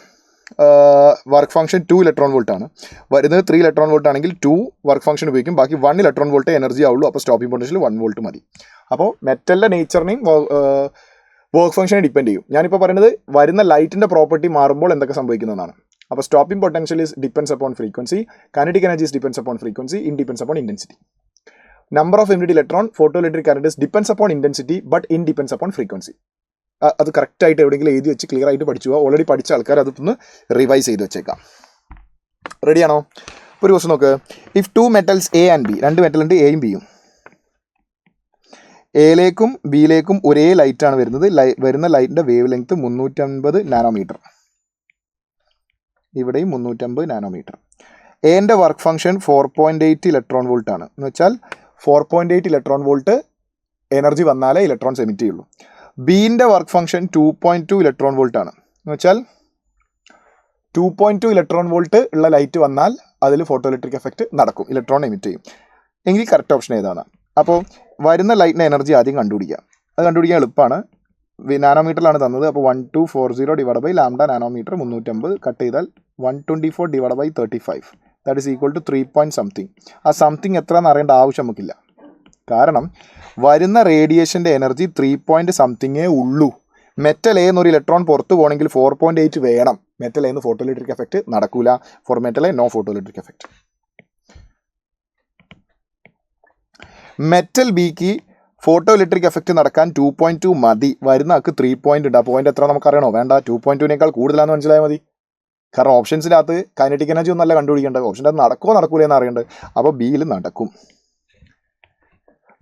വർക്ക് ഫംഗ്ഷൻ 2 ഇലക്ട്രോൺ വോൾട്ട് ആണ്. വരുന്നത് 3 ഇലക്ട്രോൺ വോൾട്ട് ആണെങ്കിൽ 2 വർക്ക് ഫംഗ്ഷൻ ഉപയോഗിക്കും, ബാക്കി 1 ഇലക്ട്രോൺ വോൾട്ട് എനർജി ആവുള്ളൂ. അപ്പോൾ സ്റ്റോപ്പിംഗ് പൊട്ടൻഷ്യൽ 1 വോൾട്ട് മതി. അപ്പോൾ മെറ്റലിൻ്റെ നേച്ചറിനെയും വർക്ക് ഫംഗ്ഷനെ ഡിപ്പെൻഡ് ചെയ്യും. ഞാനിപ്പോൾ പറയുന്നത് വരുന്ന ലൈറ്റിൻ്റെ പ്രോപ്പർട്ടി മാറുമ്പോൾ എന്തൊക്കെ സംഭവിക്കുന്നതാണ്. അപ്പോൾ stopping potential is depends upon frequency, kinetic energy is depends upon frequency, independs upon intensity. Number of emitted electron photoelectric current is depends upon intensity but independs upon frequency. അത് കറക്റ്റായിട്ട് എവിടെയെങ്കിലും എഴുതി വെച്ച് ക്ലിയർ ആയിട്ട് പഠിച്ചു പോവുക. ഓൾറെഡി പഠിച്ച ആൾക്കാർ അതൊന്ന് റിവൈസ് ചെയ്ത് വെച്ചേക്കാം. റെഡിയാണോ? ഒരു ക്വസ്റ്റൻ നോക്ക്. If 2 metals A and B, 2 metal ഉണ്ട്, എയും ബിയും. എയിലേക്കും ബിയിലേക്കും ഒരേ ലൈറ്റാണ് വരുന്നത്. വരുന്ന ലൈറ്റിൻ്റെ വേവ് ലെങ്ത് 350 നാനോമീറ്റർ. ഇവിടെയും 350 നാനോമീറ്റർ. എൻ്റെ വർക്ക് ഫംഗ്ഷൻ 4.8 ഇലക്ട്രോൺ വോൾട്ട് ആണ്. എന്ന് വെച്ചാൽ 4.8 ഇലക്ട്രോൺ വോൾട്ട് എനർജി വന്നാലേ ഇലക്ട്രോൺസ് എമിറ്റ് ചെയ്യുള്ളൂ. ബീൻ്റെ വർക്ക് ഫംഗ്ഷൻ 2.2 ഇലക്ട്രോൺ വോൾട്ട് ആണ്. എന്ന് വെച്ചാൽ 2.2 ഇലക്ട്രോൺ വോൾട്ട് ഉള്ള ലൈറ്റ് വന്നാൽ അതിൽ ഫോട്ടോ ഇലക്ട്രിക് എഫക്റ്റ് നടക്കും, ഇലക്ട്രോൺ എമിറ്റ് ചെയ്യും. എങ്കിൽ കറക്റ്റ് ഓപ്ഷൻ ഏതാണ്? അപ്പോൾ വരുന്ന ലൈറ്റിൻ്റെ എനർജി ആദ്യം കണ്ടുപിടിക്കുക. അത് കണ്ടുപിടിക്കാൻ എളുപ്പമാണ്. നാനോമീറ്ററിലാണ് തന്നത്. അപ്പോൾ 1240 divide by lambda nanometre 350 cut ചെയ്താൽ 124 divide by 35 that is equal to 3 point something. ആ സംതിങ് എത്ര എന്ന് അറിയേണ്ട ആവശ്യം നമുക്കില്ല. കാരണം വരുന്ന റേഡിയേഷൻ്റെ എനർജി 3 പോയിൻറ്റ് സംതിങ്ങേ ഉള്ളൂ. മെറ്റൽ എ എന്നൊരു ഇലക്ട്രോൺ പുറത്ത് പോകണമെങ്കിൽ 4.8 വേണം. മെറ്റൽ എന്ന് ഫോട്ടോ ഇലക്ട്രിക് എഫക്റ്റ് നടക്കൂല. For metal no photo electric effect. Metal ബിക്ക് ഫോട്ടോ ഇലക്ട്രിക് എഫക്റ്റ് നടക്കാൻ 2.2 മതി. വരുന്ന ആൾക്ക് 3 പോയിന്റ് ഉണ്ട്. ആ പോയിന്റ് എത്ര നമുക്കറിയണോ? വേണ്ട, 2.2നേക്കാൾ കൂടുതലാണെന്ന് മനസ്സിലായാൽ മതി. കാരണം ഓപ്ഷൻസിനകത്ത് കൈനറ്റിക് എനർജി ഒന്നല്ല കണ്ടുപിടിക്കേണ്ടത്, ഓപ്ഷൻ്റെ അത് നടക്കുമോ നടക്കൂല എന്ന് അറിയേണ്ടത്. അപ്പോൾ ബിയിൽ നടക്കും.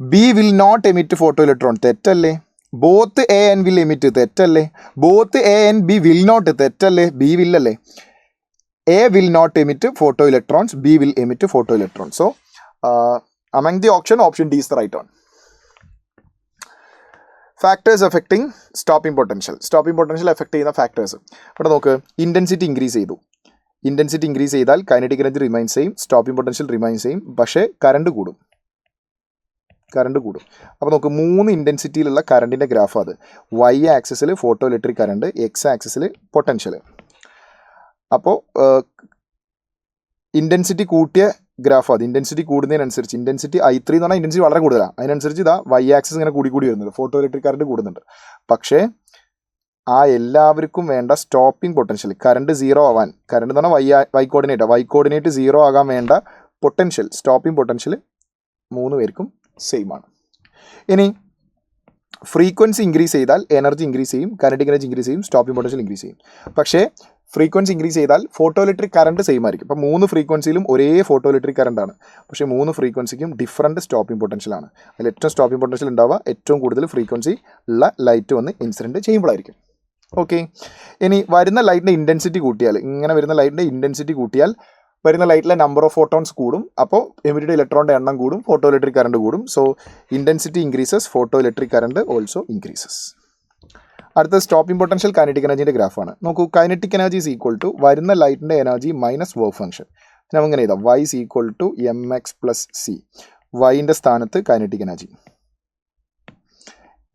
B will not emit photo electron, തെറ്റല്ലേ? Both A and will emit, തെറ്റല്ലേ? Both A and B will not, തെറ്റല്ലേ? ബി വില്ലല്ലേ? A will not emit photo electrons, B will emit photo electron. So among the option D is the right one. Factors affecting stopping potential. Stopping potential effect ചെയ്യുന്ന factors ഇവിടെ നോക്ക്. Intensity increase ചെയ്തു. Intensity increase ചെയ്താൽ kinetic energy remains ചെയ്യും, stopping potential remains ചെയ്യും. പക്ഷേ current കൂടും. അപ്പോൾ നോക്ക്, 3 ഇൻറ്റൻസിറ്റിയിലുള്ള കറണ്ടിൻ്റെ ഗ്രാഫ്. അത് വൈ ആക്സിസിൽ ഫോട്ടോ ഇലക്ട്രിക് കറണ്ട്, എക്സ് ആക്സിസിൽ പൊട്ടൻഷ്യൽ. അപ്പോൾ ഇൻറ്റൻസിറ്റി കൂട്ടിയ ഗ്രാഫ് അത്. ഇൻറ്റൻസിറ്റി കൂടുന്നതിനനുസരിച്ച് ഇൻറ്റൻസിറ്റി I3 എന്ന് പറഞ്ഞാൽ ഇൻറ്റൻസിറ്റി വളരെ കൂടുതലാണ്. അതിനനുസരിച്ച് ഇതാ വൈ ആക്സിസ് ഇങ്ങനെ കൂടി വരുന്നത്, ഫോട്ടോ ഇലക്ട്രിക് കറണ്ട് കൂടുന്നുണ്ട്. പക്ഷേ ആ എല്ലാവർക്കും വേണ്ട സ്റ്റോപ്പിംഗ് പൊട്ടൻഷ്യൽ, കറണ്ട് 0 ആവാൻ, കറണ്ട് എന്ന് പറഞ്ഞാൽ വൈ കോർഡിനേറ്റ് 0 ആകാൻ വേണ്ട പൊട്ടൻഷ്യൽ, സ്റ്റോപ്പിംഗ് പൊട്ടൻഷ്യൽ 3 പേർക്കും സെയിം ആണ്. ഇനി ഫ്രീക്വൻസി ഇൻക്രീസ് ചെയ്താൽ എനർജി ഇൻക്രീസ് ചെയ്യും, കൈനറ്റിക് എനർജി ഇൻക്രീസ് ചെയ്യും, സ്റ്റോപ്പിംഗ് പൊട്ടൻഷ്യൽ ഇൻക്രീസ് ചെയ്യും. പക്ഷേ ഫ്രീക്വൻസി ഇൻക്രീസ് ചെയ്താൽ ഫോട്ടോ ഇലക്ട്രിക് കറണ്ട് സെയിം ആയിരിക്കും. ഇപ്പോൾ 3 ഫ്രീക്വൻസിയിലും ഒരേ ഫോട്ടോ ഇലക്ട്രിക് കറണ്ടാണ്. പക്ഷേ 3 ഫ്രീക്വൻസിക്കും ഡിഫറൻറ്റ് സ്റ്റോപ്പിംഗ് പൊട്ടൻഷ്യലാണ്. അതിൽ ഏറ്റവും സ്റ്റോപ്പിംഗ് പൊട്ടൻഷ്യൽ ഉണ്ടാവുക ഏറ്റവും കൂടുതൽ ഫ്രീക്വൻസി ഉള്ള ലൈറ്റ് വന്ന് ഇൻസിഡൻറ്റ് ചെയ്യുമ്പോഴായിരിക്കും. ഓക്കെ. ഇനി വരുന്ന ലൈറ്റിൻ്റെ ഇൻറ്റൻസിറ്റി കൂട്ടിയാൽ, ഇങ്ങനെ വരുന്ന ലൈറ്റിൻ്റെ ഇൻറ്റൻസിറ്റി കൂട്ടിയാൽ വരുന്ന ലൈറ്റിലെ നമ്പർ ഓഫ് ഫോട്ടോൺസ് കൂടും. അപ്പോൾ എമിറ്റഡ് ഇലക്ട്രോണിൻ്റെ എണ്ണം കൂടും, ഫോട്ടോ ഇലക്ട്രിക് കറണ്ട് കൂടും. So intensity increases, photo electric current also increases. അടുത്ത സ്റ്റോപ്പിംഗ് പൊട്ടൻഷ്യൽ കൈനറ്റിക് എനർജിൻ്റെ ഗ്രാഫാണ്. നോക്കൂ, kinetic energy is equal to വരുന്ന ലൈറ്റിൻ്റെ എനർജി മൈനസ് വർക്ക് ഫംഗ്ഷൻ. നമുക്കിങ്ങനെ എഴുതാം, Y is equal to mx plus C. വൈൻ്റെ സ്ഥാനത്ത് കൈനറ്റിക് എനർജി,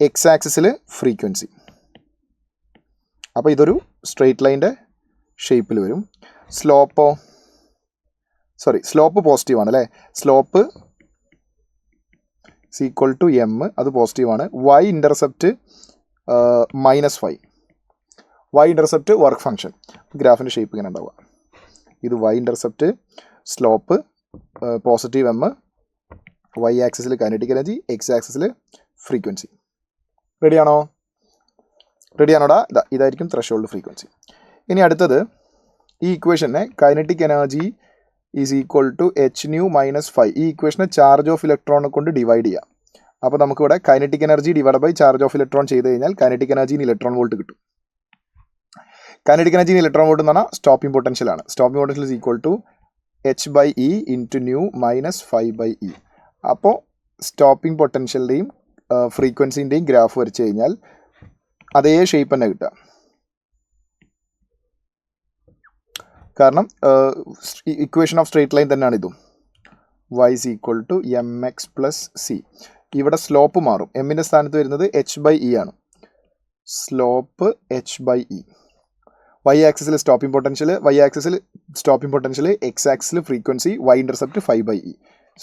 എക്സ് ആക്സിസിൽ ഫ്രീക്വൻസി. അപ്പോൾ ഇതൊരു സ്ട്രെയിറ്റ് ലൈൻ്റെ ഷേപ്പിൽ വരും. സ്ലോപ്പ് പോസിറ്റീവാണ് അല്ലേ? Slope is equal to m, അത് പോസിറ്റീവാണ്. Y intercept -5. Y intercept work function. ഗ്രാഫിൻ്റെ ഷേപ്പ് ഇങ്ങനെ ഉണ്ടാവുക. ഇത് Y intercept, slope positive m, Y ആക്സിസിൽ കൈനറ്റിക് എനർജി, എക്സ് ആക്സിസിൽ ഫ്രീക്വൻസി. റെഡിയാണോടാ? ഇതായിരിക്കും ത്രെഷോൾഡ് ഫ്രീക്വൻസി. ഇനി അടുത്തത് ഈ ഇക്വേഷനെ kinetic energy is equal to h nu - 5. ഈ ഇക്വേഷനെ ചാർജ് ഓഫ് ഇലക്ട്രോണിനെ കൊണ്ട് ഡിവൈഡ് ചെയ്യാം. അപ്പോൾ നമുക്കിവിടെ kinetic energy divide by charge of electron ചെയ്ത് കഴിഞ്ഞാൽ kinetic energy in electron volt കിട്ടും. Kinetic energy in electron volt എന്ന് പറഞ്ഞാൽ സ്റ്റോപ്പിംഗ് പൊട്ടൻഷ്യലാണ്. Stopping potential is equal to h/e into nu minus 5/e. അപ്പോൾ സ്റ്റോപ്പിംഗ് പൊട്ടൻഷ്യലിൻ്റെയും ഫ്രീക്വൻസിൻ്റെയും ഗ്രാഫ് വരച്ച് കഴിഞ്ഞാൽ അതേ ഷേപ്പ് തന്നെ കിട്ടുക. കാരണം ഇക്വേഷൻ ഓഫ് സ്ട്രെയിറ്റ് ലൈൻ തന്നെയാണ് ഇതും. y is equal to mx plus c. ഇവിടെ സ്ലോപ്പ് മാറും. എമ്മിൻ്റെ സ്ഥാനത്ത് വരുന്നത് h/e ആണ്. Slope h/e. വൈ ആക്സിസിൽ സ്റ്റോപ്പിംഗ് പൊട്ടൻഷ്യൽ, എക്സ് ആക്സിൽ frequency, Y intercept 5/e.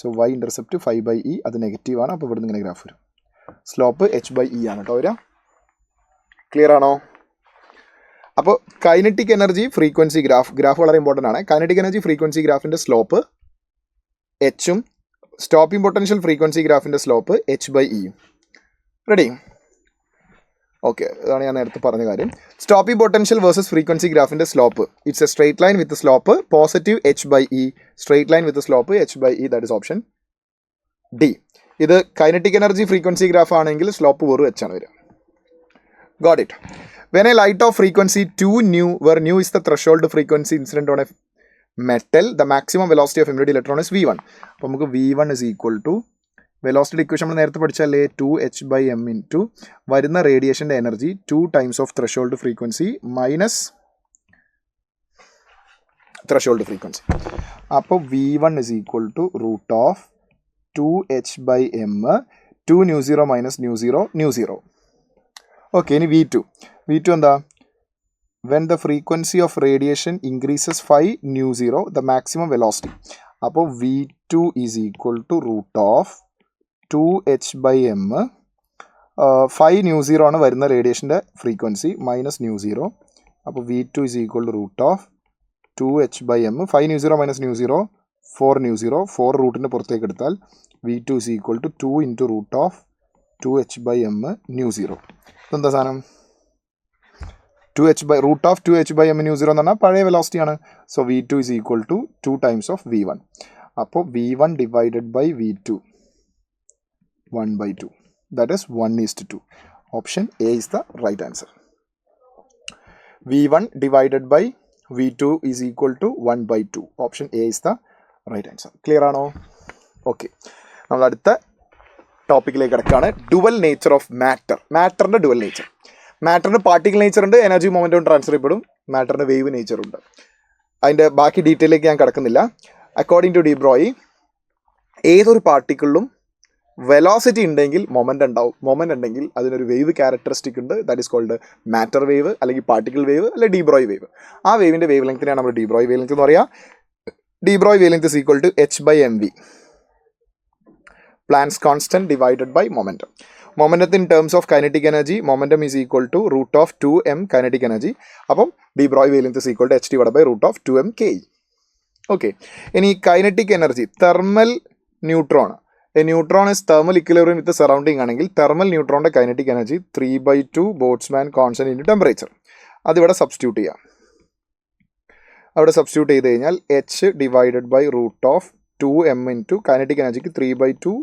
So Y intercept 5/e അത് നെഗറ്റീവാണ്. അപ്പോൾ ഇവിടുന്ന് ഇങ്ങനെ ഗ്രാഫ് വരും. സ്ലോപ്പ് h/e ആണ് കേട്ടോ വരിക. ക്ലിയർ ആണോ? അപ്പോൾ കൈനറ്റിക് എനർജി ഫ്രീക്വൻസി ഗ്രാഫ് വളരെ ഇമ്പോർട്ടൻ്റ് ആണ്. കൈനറ്റിക് എനർജി ഫ്രീക്വൻസി ഗ്രാഫിൻ്റെ സ്ലോപ്പ് എച്ചും സ്റ്റോപ്പിംഗ് പൊട്ടൻഷ്യൽ ഫ്രീക്വൻസി ഗ്രാഫിൻ്റെ സ്ലോപ്പ് h/e. റെഡി? ഓക്കെ, അതാണ് ഞാൻ നേരത്തെ പറഞ്ഞ കാര്യം. സ്റ്റോപ്പിംഗ് പൊട്ടൻഷ്യൽ വേഴ്സസ് ഫ്രീക്വൻസി ഗ്രാഫിൻ്റെ slope it's a straight line with slope positive h/e. Straight line with slope h/e. That is option D. ഇത് കൈനറ്റിക് എനർജി ഫ്രീക്വൻസി ഗ്രാഫ് ആണെങ്കിൽ slope വെറും h ആണ് വരിക. Got it? When a light of frequency 2 nu, where nu is the threshold frequency incident on a metal, the maximum velocity of emitted electron is v1. അപ്പോൾ നമുക്ക് v1 is equal to velocity equation നമ്മൾ നേരത്തെ പഠിച്ചാലേ 2h/m into വരുന്ന റേഡിയേഷൻ്റെ energy 2 times of threshold frequency minus threshold frequency. അപ്പോൾ v1 is equal to root of 2h/m 2 nu 0 minus nu 0. Okay, ഇനി v2 എന്താ? When the frequency of radiation increases 5 nu 0 the maximum velocity. അപ്പോൾ v2 is equal to root of 2h/m 5 nu 0 ആണ് വരുന്ന റേഡിയേഷൻ്റെ frequency minus nu 0. അപ്പോൾ v2 is equal to root of 2h/m 5 nu 0 minus nu 0 4 nu 0. 4 റൂട്ടിൻ്റെ പുറത്തേക്ക് എടുത്താൽ v2 is equal to 2 into root of 2h/m nu 0. ഇതെന്താ സാധനം? Root of 2h/m nu 0 എന്ന് പറഞ്ഞാൽ പഴയ വെലോസിറ്റിയാണ്. So v2 is equal to 2 times of v1. അപ്പോൾ v1 divided by v2 1/2. That is 1:2. Option A is the right answer. v1 divided by v2 is equal to 1/2. Option A is the right answer. Clear ആണോ? Okay, നമ്മൾ അടുത്ത ടോപ്പിക്കിലേക്ക് കിടക്കുകയാണ്. Dual nature of മാറ്ററിൻ്റെ dual nature. മാറ്ററിന് particle nature ഉണ്ട്, energy momentum transfer ചെയ്യപ്പെടും. മാറ്ററിന് വേവ് നേച്ചർ ഉണ്ട്. അതിൻ്റെ ബാക്കി ഡീറ്റെയിലേക്ക് ഞാൻ കിടക്കുന്നില്ല. അക്കോർഡിംഗ് ടു ഡി ബ്രോയി, ഏതൊരു പാർട്ടിക്കിളിലും വെലോസിറ്റി ഉണ്ടെങ്കിൽ മൊമെൻ്റ് ഉണ്ടാവും. മൊമെൻ്റ് ഉണ്ടെങ്കിൽ അതിനൊരു വേവ് ക്യാരക്ടറിസ്റ്റിക് ഉണ്ട്. That is called matter wave, അല്ലെങ്കിൽ പാർട്ടിക്കിൾ വേവ്, അല്ലെങ്കിൽ ഡി ബ്രോയ് വേവ്. ആ വേവിൻ്റെ വേവ് ലെങ്ത്തിനാണ് നമ്മൾ ഡി ബ്രോയ് വേവ് ലെങ്ത് എന്ന് പറയുക. De Broglie wave length is equal to h/mv, Planck's constant divided by momentum. Momentum in terms of kinetic energy, momentum is equal to root of 2m kinetic energy. അപ്പം d Broglie wavelength is equal to h divided by root of 2m ke. Okay. ഇനി kinetic energy, thermal neutron. A neutron is thermal equilibrium with the surrounding ആണെങ്കിൽ thermal neutronന്റെ kinetic energy 3/2 Boltzmann constant into temperature. അതിവിടെ substitute ചെയ്യാം. അവിടെ substitute ചെയ്ത് കഴിഞ്ഞാൽ h divided by root of 2m into kinetic എനർജിക്ക് 3/2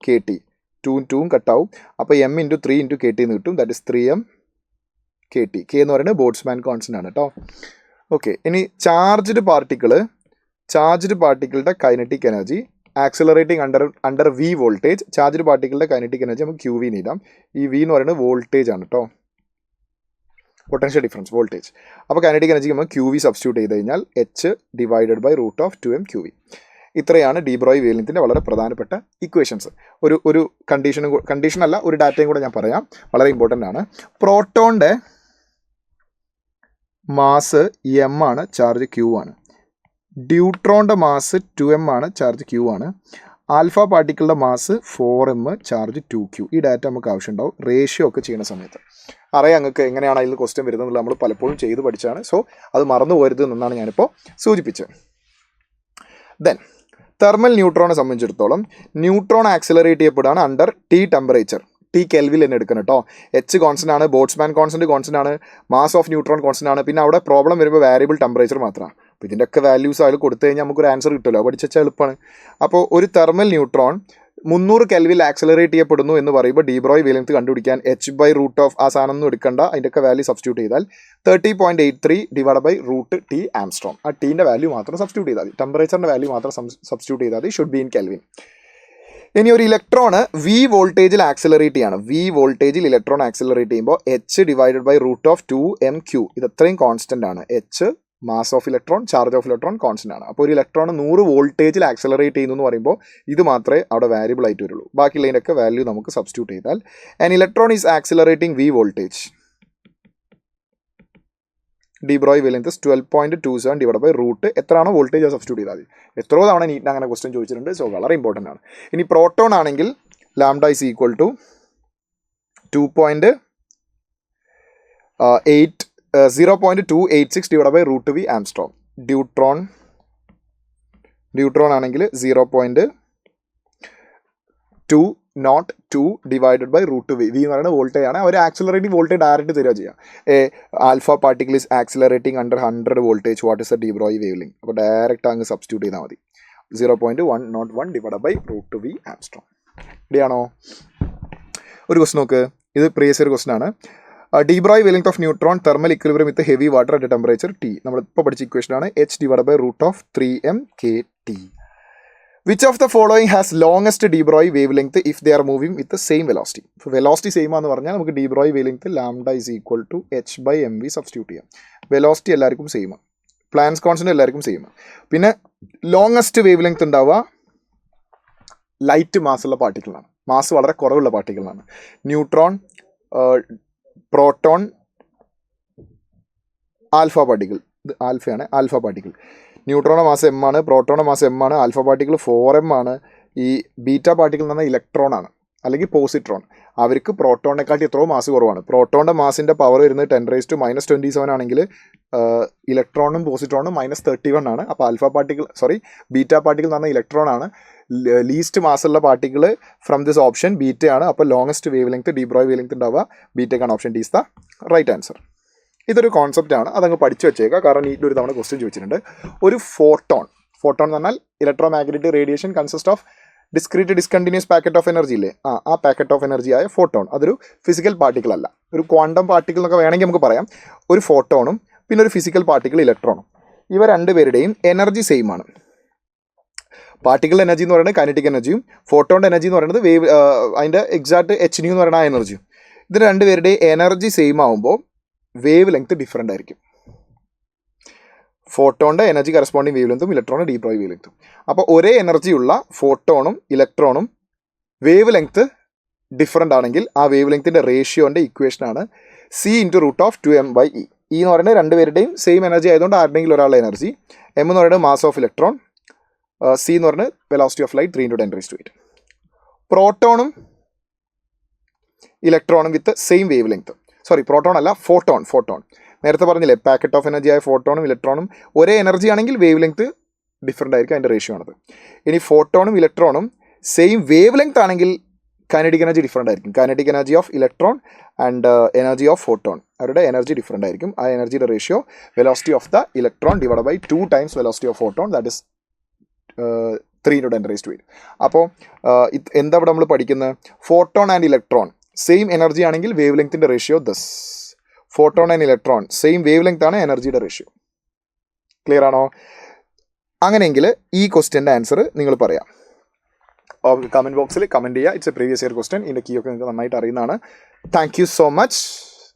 KT. 2 കട്ടാവും. അപ്പോൾ m ഇൻറ്റു 3 ഇൻറ്റു KT എന്ന് കിട്ടും. That is 3m KT. K എന്ന് പറയുന്നത് ബോൾട്സ്മാൻ കോൺസ്റ്റൻ്റ് ആണ് കേട്ടോ. ഓക്കെ, ഇനി ചാർജ്ഡ് പാർട്ടിക്കിളുടെ kinetic energy accelerating under V voltage. Charged പാർട്ടിക്കിളുടെ കൈനറ്റിക് എനർജി നമുക്ക് QV എഴുതാം. ഈ V എന്ന് പറയുന്നത് വോൾട്ടേജ് ആണ് കേട്ടോ, പൊട്ടൻഷ്യൽ ഡിഫറൻസ് വോൾട്ടേജ്. അപ്പോൾ കൈനറ്റിക് എനർജിക്ക് നമുക്ക് QV സബ്സ്റ്റിറ്റ്യൂട്ട് ചെയ്ത് കഴിഞ്ഞാൽ h divided by root of 2m QV. ഇത്രയാണ് ഡി ബ്രോയ് വേവ്ലെങ്ത്തിന്റെ വളരെ പ്രധാനപ്പെട്ട ഇക്വേഷൻസ്. ഒരു കണ്ടീഷനല്ല, ഒരു ഡാറ്റയും കൂടെ ഞാൻ പറയാം, വളരെ ഇമ്പോർട്ടൻ്റ് ആണ്. പ്രോട്ടോണിൻ്റെ മാസ് m ആണ്, ചാർജ് q ആണ്. ഡ്യൂട്രോണിൻ്റെ മാസ് 2m ആണ്, ചാർജ് q ആണ്. ആൽഫ പാർട്ടിക്കിളുടെ മാസ് 4m, ചാർജ് 2q. ഈ ഡാറ്റ നമുക്ക് ആവശ്യമുണ്ടാവും റേഷ്യോ ഒക്കെ ചെയ്യുന്ന സമയത്ത്. അറിയാം നിങ്ങൾക്ക് എങ്ങനെയാണ് അതിൽ ക്വസ്റ്റ്യൻ വരുന്നത്, നമ്മൾ പലപ്പോഴും ചെയ്ത് പഠിച്ചാണ്. സോ അത് മറന്നു പോകരുത് എന്നാണ് ഞാനിപ്പോൾ സൂചിപ്പിച്ചത്. ദെൻ തെർമൽ ന്യൂട്രോണെ സംബന്ധിച്ചിടത്തോളം ന്യൂട്രോൺ ആക്സിലറേറ്റ് ചെയ്യപ്പെടുകയാണ് അണ്ടർ T ടെമ്പറേച്ചർ. T കെൽവിൽ തന്നെ എടുക്കണം കേട്ടോ. h കോൺസ്റ്റൻ്റ് ആണ്, ബോൾട്സ്മാൻ കോൺസ്റ്റൻ്റ് ആണ്, മാസ് ഓഫ് ന്യൂട്രോൺ കോൺസ്റ്റൻ്റ് ആണ്. പിന്നെ അവിടെ പ്രോബ്ലം വരുമ്പോൾ വാരിയബിൾ ടെമ്പറേച്ചർ മാത്രമാണ്. അപ്പോൾ ഇതിൻ്റെയൊക്കെ വാല്യൂസ് അതിൽ കൊടുത്തു കഴിഞ്ഞാൽ നമുക്കൊരു ആൻസർ കിട്ടുമല്ലോ, പഠിച്ചാൽ എളുപ്പമാണ്. അപ്പോൾ ഒരു തെർമൽ ന്യൂട്രോൺ 300 കെൽവിൽ ആക്സിലറേറ്റ് ചെയ്യപ്പെടുന്നു എന്ന് പറയുമ്പോൾ ഡി ബ്രോയ് വേവ്ലെങ്ത് കണ്ടുപിടിക്കാൻ h ബൈ റൂട്ട് ഓഫ് ആ സാധനം ഒന്നും എടുക്കണ്ട, അതിൻ്റെയൊക്കെ വാല്യൂ സബ്സ്റ്റിറ്റ്യൂട്ട് ചെയ്താൽ 30.83 divide by root T angstrom. ആ ടീൻ്റെ വാല്യൂ മാത്രം സബ്സ്റ്റിറ്റ്യൂട്ട് ചെയ്താൽ മതി, ടെമ്പറേച്ചറിൻ്റെ വാല്യൂ മാത്രം സബ്സ്റ്റിറ്റ്യൂട്ട് ചെയ്താൽ മതി. Should be in kelvin. ഇനി ഒരു ഇലക്ട്രോണ് V വോൾട്ടേജിൽ ആക്സിലറേറ്റ് ചെയ്യാണ്. V വോൾട്ടേജിൽ ഇലക്ട്രോൺ ആക്സിലറേറ്റ് ചെയ്യുമ്പോൾ h divided by root of 2mq. ഇത് അത്രയും കോൺസ്റ്റൻ്റ് ആണ്. h mass of electron, charge of electron constant ആണ്. അപ്പോൾ ഒരു ഇലക്ട്രോൺ 100 വോൾട്ടേജിൽ ആക്സിലറേറ്റ് ചെയ്യുന്നു എന്ന് പറയുമ്പോൾ ഇത് മാത്രമേ അവിടെ വാരിയബിൾ ആയിട്ട് വരുള്ളൂ. ബാക്കിയുള്ളതിൻ്റെയൊക്കെ വാല്യൂ നമുക്ക് സബ്സ്റ്റിറ്റ്യൂട്ട് ചെയ്താൽ an electron is accelerating V voltage de Broglie wave length 12.27 divide by root എത്രയാണോ വോൾട്ടേജ് സബ്സ്റ്റിറ്റ്യൂട്ട് ചെയ്താൽ മതി. എത്രയോ തവണ നീറ്റിന് അങ്ങനെ ക്വസ്റ്റ്യൻ ചോദിച്ചിട്ടുണ്ട്. സോ വളരെ ഇമ്പോർട്ടൻ്റ് ആണ്. ഇനി പ്രോട്ടോൺ ആണെങ്കിൽ lambda is equal to 0.286 divide by root V angstrom. Neutron ആണെങ്കിൽ 0.202 divided by root V. V എന്ന് പറയുന്നത് വോൾട്ടേജ് ആണ്. അവർ ആക്സിലറേറ്റിംഗ് വോൾട്ടേജ് ഡയറക്റ്റ് തരിക ചെയ്യുക. Alpha particle is accelerating under 100 voltage. What is a de Broglie wave length? അപ്പോൾ direct അങ്ങ് substitute ചെയ്താൽ മതി. 0.101 divide by root V angstrom. റെഡിയാണോ? ഒരു ക്വസ്റ്റ് നോക്ക്. ഇത് പ്രീവിയസ് ഇയർ ക്വസ്റ്റൻ ആണ്. De Broglie wave length of neutron thermal equilibrium with heavy water at temperature T. നമ്മളിപ്പോൾ പഠിച്ച ഇക്വേഷൻ ആണ്. H divide by root of 3m/kT. Which of the following has longest D Broglie wave length if they are moving with same velocity? ഇപ്പോൾ velocity same ആണെന്ന് പറഞ്ഞാൽ നമുക്ക് de Broglie wave length lambda is equal to h/mv substitute ചെയ്യാം. Velocity എല്ലാവർക്കും same ആണ്. Planck's constant എല്ലാവർക്കും same ആണ്. പിന്നെ ലോങ്ങസ്റ്റ് വേവ് ലെങ്ത് ഉണ്ടാവുക ലൈറ്റ് മാസുള്ള പാർട്ടിക്കിളാണ്. മാസ് വളരെ കുറവുള്ള പാർട്ടിക്കിളാണ്. Neutron, proton, alpha particle. ഇത് ആൽഫയാണ്, ആൽഫ പാർട്ടിക്കിൾ. ന്യൂട്രോണ മാസ് m ആണ്, പ്രോട്ടോണ മാസ് m ആണ്, ആൽഫ പാർട്ടിക്കിൾ 4m ആണ്. ഈ ബീറ്റ പാർട്ടിക്കിൾ എന്ന് പറഞ്ഞാൽ ഇലക്ട്രോൺ ആണ്, അല്ലെങ്കിൽ പോസിട്രോൺ. അവർക്ക് പ്രോട്ടോണിനെക്കാട്ടി എത്രയോ മാസ് കുറവാണ്. പ്രോട്ടോണിൻ്റെ മാസിൻ്റെ പവർ വരുന്നത് 10⁻⁻27 ആണെങ്കിൽ ഇലക്ട്രോണും പോസിട്രോണും -31 ആണ്. അപ്പോൾ ബീറ്റ പാർട്ടിക്കിൾ എന്ന് പറഞ്ഞാൽ ഇലക്ട്രോൺ ആണ്. ലീസ്റ്റ് മാസുള്ള പാർട്ടിക്കിൾ ഫ്രം ദിസ് ഓപ്ഷൻ ബീറ്റയാണ്. അപ്പോൾ longest wave length de Broglie wave length ഉണ്ടാവുക ബീറ്റക്കാണ്. Option D is the right answer. ഇതൊരു കോൺസെപ്റ്റാണ്, അതങ്ങ് പഠിച്ചു വെച്ചേക്കുക. കാരണം നീറ്റിൽ ഒരു തവണ ക്വസ്റ്റ്യൻ ചോദിച്ചിട്ടുണ്ട്. ഒരു ഫോട്ടോൺ എന്ന് പറഞ്ഞാൽ electro magnetic radiation consist of discontinuous packet of energy ഇല്ലേ, ആ പാക്കറ്റ് ഓഫ് എനർജി ആയ ഫോട്ടോൺ. അതൊരു ഫിസിക്കൽ പാർട്ടിക്കിൾ അല്ല, ഒരു ക്വാണ്ടം പാർട്ടിക്കിൾ എന്നൊക്കെ വേണമെങ്കിൽ നമുക്ക് പറയാം. ഒരു ഫോട്ടോണും പിന്നെ ഒരു ഫിസിക്കൽ പാർട്ടിക്കിൾ ഇലക്ട്രോണും, ഇവ രണ്ടുപേരുടെയും എനർജി സെയിം ആണ്. പാർട്ടിക്കിൾ എനർജി എന്ന് പറയുന്നത് കൈനറ്റിക് എനർജിയും ഫോട്ടോണിൻ്റെ എനർജി എന്ന് പറയുന്നത് വേവ്, അതിൻ്റെ എക്സാക്ട് h എന്ന് പറയുന്ന ആ എനർജിയും. ഇതിന് രണ്ടുപേരുടെയും എനർജി സെയിം ആകുമ്പോൾ വേവ് ലെങ്ത് ഡിഫറൻ്റ് ആയിരിക്കും. ഫോട്ടോണിൻ്റെ എനർജി കറസ്പോണ്ടിങ് വേവ് ലെങ്ത്തും ഇലക്ട്രോണിൻ്റെ ഡി ബ്രോയ് വേവ് ലെങ്ത്തും. അപ്പോൾ ഒരേ എനർജിയുള്ള ഫോട്ടോണും ഇലക്ട്രോണും വേവ് ലെങ്ത്ത് ഡിഫറൻ്റ് ആണെങ്കിൽ ആ വേവ് ലെങ്ത്തിൻ്റെ റേഷ്യോൻ്റെ ഇക്വേഷനാണ് C/√2m/e. E എന്ന് പറയുന്നത് രണ്ടുപേരുടെയും സെയിം എനർജി ആയതുകൊണ്ട് ആരുടെയെങ്കിലും ഒരാളുടെ എനർജി, m എന്ന് പറയുന്നത് മാസ് ഓഫ് ഇലക്ട്രോൺ, C എന്ന് പറയുന്നത് വെലോസിറ്റി ഓഫ് ലൈറ്റ് 3×10⁸. പ്രോട്ടോണും ഇലക്ട്രോണും with same wave length, proton അല്ല ഫോട്ടോൺ. നേരത്തെ പറഞ്ഞില്ലേ പാക്കറ്റ് ഓഫ് എനർജി ആയ ഫോട്ടോണും ഇലക്ട്രോണും ഒരേ എനർജി ആണെങ്കിൽ വേവ് ലെങ്ത്ത് ഡിഫറൻ്റ് ആയിരിക്കും, അതിൻ്റെ റേഷ്യോ ആണത്. ഇനി ഫോട്ടോണും ഇലക്ട്രോണും സെയിം വേവ് ലെങ്ത് ആണെങ്കിൽ കൈനറ്റിക് എനർജി ഡിഫറൻ്റ് ആയിരിക്കും. Kinetic energy of electron and energy of photon, അവരുടെ എനർജി ഡിഫറൻ്റ് ആയിരിക്കും. ആ എനർജിയുടെ ratio velocity of the electron divide by 2 times velocity of photon, that is 3×10⁸. അപ്പോൾ എന്താ ഇവിടെ നമ്മൾ പഠിക്കുന്നത്? Photon and electron same energy ആണെങ്കിൽ വേവ് ലെങ്ത്തിൻ്റെ ratio thus. Photon and electron same wave length ആണ്, എനർജിയുടെ റേഷ്യോ. ക്ലിയർ ആണോ? അങ്ങനെയെങ്കിൽ ഈ ക്വസ്റ്റ്യൻ്റെ ആൻസർ നിങ്ങൾ പറയാം. കമൻറ്റ് ബോക്സിൽ കമൻറ്റ് ചെയ്യുക. It's a previous year question. ഇതിൻ്റെ കീ ഒക്കെ നിങ്ങൾക്ക് നന്നായിട്ട് അറിയുന്നതാണ്. Thank you so much.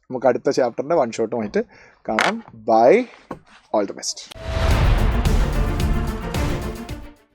നമുക്ക് അടുത്ത ചാപ്റ്ററിൻ്റെ 1 ഷോട്ടുമായിട്ട് കാണാം. Bye, all the best.